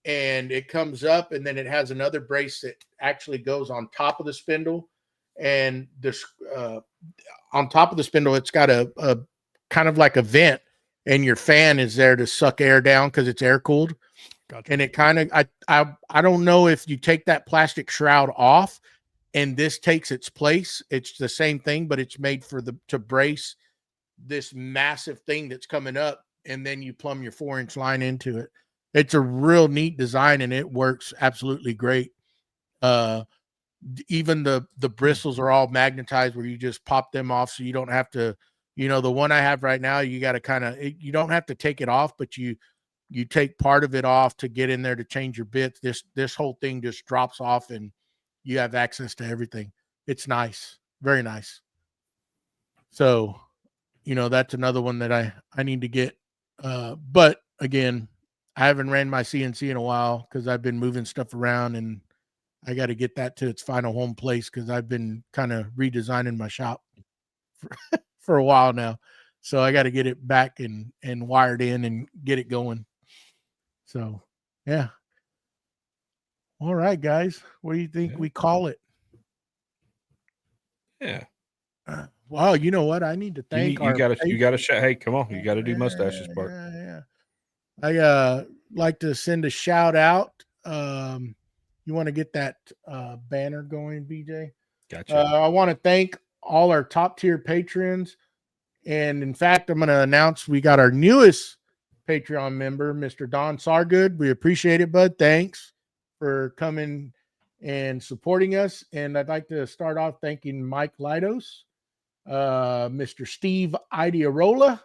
and it comes up, and then it has another brace that actually goes on top of the spindle. And this on top of the spindle, it's got a kind of like a vent, and your fan is there to suck air down because it's air cooled. Gotcha. And it kind of, I don't know if you take that plastic shroud off and this takes its place. It's the same thing, but it's made to brace this massive thing that's coming up, and then you plumb your 4-inch line into it. It's a real neat design, and it works absolutely great. Even the bristles are all magnetized where you just pop them off, so you don't have to, the one I have right now, you got to you don't have to take it off, but you take part of it off to get in there to change your bits. This whole thing just drops off, and you have access to everything. It's nice, very nice. So, that's another one that I need to get. But again, I haven't ran my CNC in a while because I've been moving stuff around, and I got to get that to its final home place because I've been kind of redesigning my shop for a while now. So I got to get it back and wired in and get it going. So, yeah. All right, guys. What do you think we call it? Yeah. Wow. You know what? I need to thank you got to hey, come on. You got to do Mustache's part. Yeah. I like to send a shout out. You want to get that banner going, BJ? Gotcha. I want to thank all our top tier patrons. And in fact, I'm going to announce we got our newest Patreon member, Mr. Don Sargood. We appreciate it, bud. Thanks for coming and supporting us. And I'd like to start off thanking Mike Lidos, Mr. Steve Idearola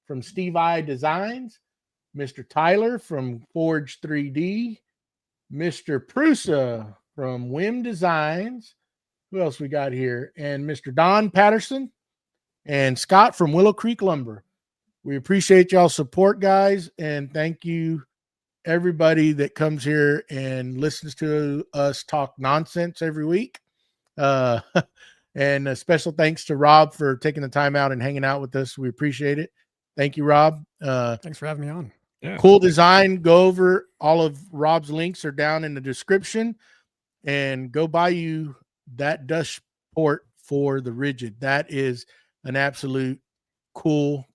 from Steve I Designs, Mr. Tyler from Forge 3D, Mr. Prusa from Whim Designs. Who else we got here? And Mr. Don Patterson and Scott from Willow Creek Lumber. We appreciate y'all's support, guys, and thank you everybody that comes here and listens to us talk nonsense every week. And a special thanks to Rob for taking the time out and hanging out with us. We appreciate it. Thank you, Rob. Thanks for having me on. Yeah. Cool design. Go over all of Rob's links are down in the description, and go buy you that dust port for the Rigid. That is an absolute cool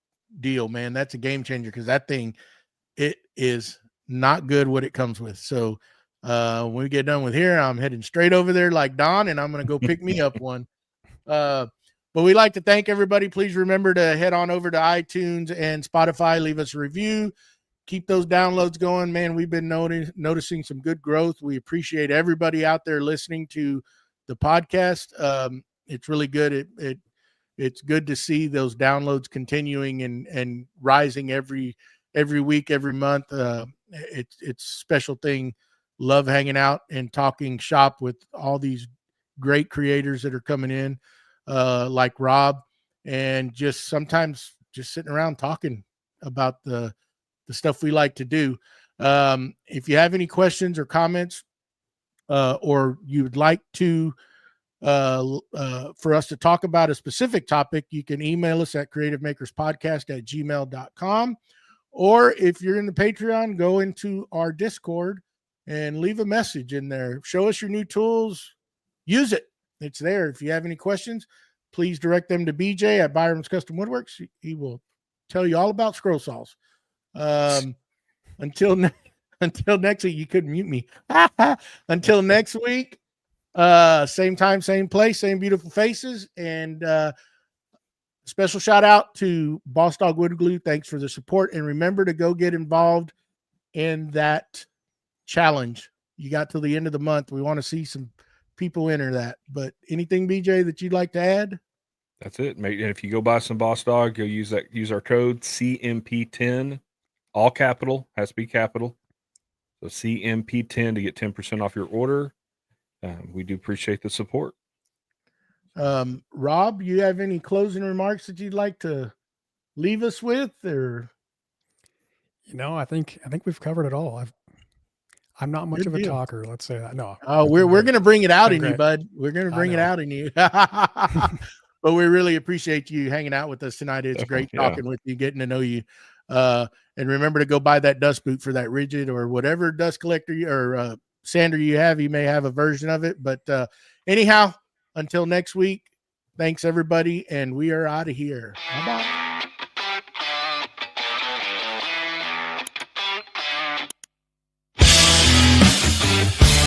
deal, man. That's a game changer because that thing, it is not good what it comes with. So when we get done with here, I'm heading straight over there like Don, and I'm going to go pick me up one. But we'd like to thank everybody. Please remember to head on over to iTunes and Spotify, leave us a review, keep those downloads going, man. We've been noticing some good growth. We appreciate everybody out there listening to the podcast. It's really good. It's good to see those downloads continuing and rising every week, every month. It's a special thing. Love hanging out and talking shop with all these great creators that are coming in, like Rob, and just sometimes just sitting around talking about the the stuff we like to do. If you have any questions or comments, or you'd like to for us to talk about a specific topic, you can email us at creativemakerspodcast@gmail.com. Or if you're in the Patreon, go into our Discord and leave a message in there. Show us your new tools. Use it. It's there. If you have any questions, please direct them to BJ at Byroms Custom Woodworks. He will tell you all about scroll saws. Until next week, you couldn't mute me. Until next week, same time, same place, same beautiful faces. And special shout out to Boss Dog Wood Glue. Thanks for the support. And remember to go get involved in that challenge. You got till the end of the month. We want to see some people enter that. But anything, BJ, that you'd like to add? That's it. And if you go buy some Boss Dog, you'll use our code CMP10, all capital, has to be capital. So CMP10 to get 10% off your order. We do appreciate the support. Rob, you have any closing remarks that you'd like to leave us with, or? I think we've covered it all. I'm not much of a talker. Let's say that. No. Oh, we're going to bring it out in you, bud. We're going to bring it out in you. But we really appreciate you hanging out with us tonight. It's great talking with you, getting to know you. And remember to go buy that dust boot for that Rigid or whatever dust collector or sander you have. You may have a version of it. But anyhow, until next week, thanks everybody. And we are out of here. Bye-bye.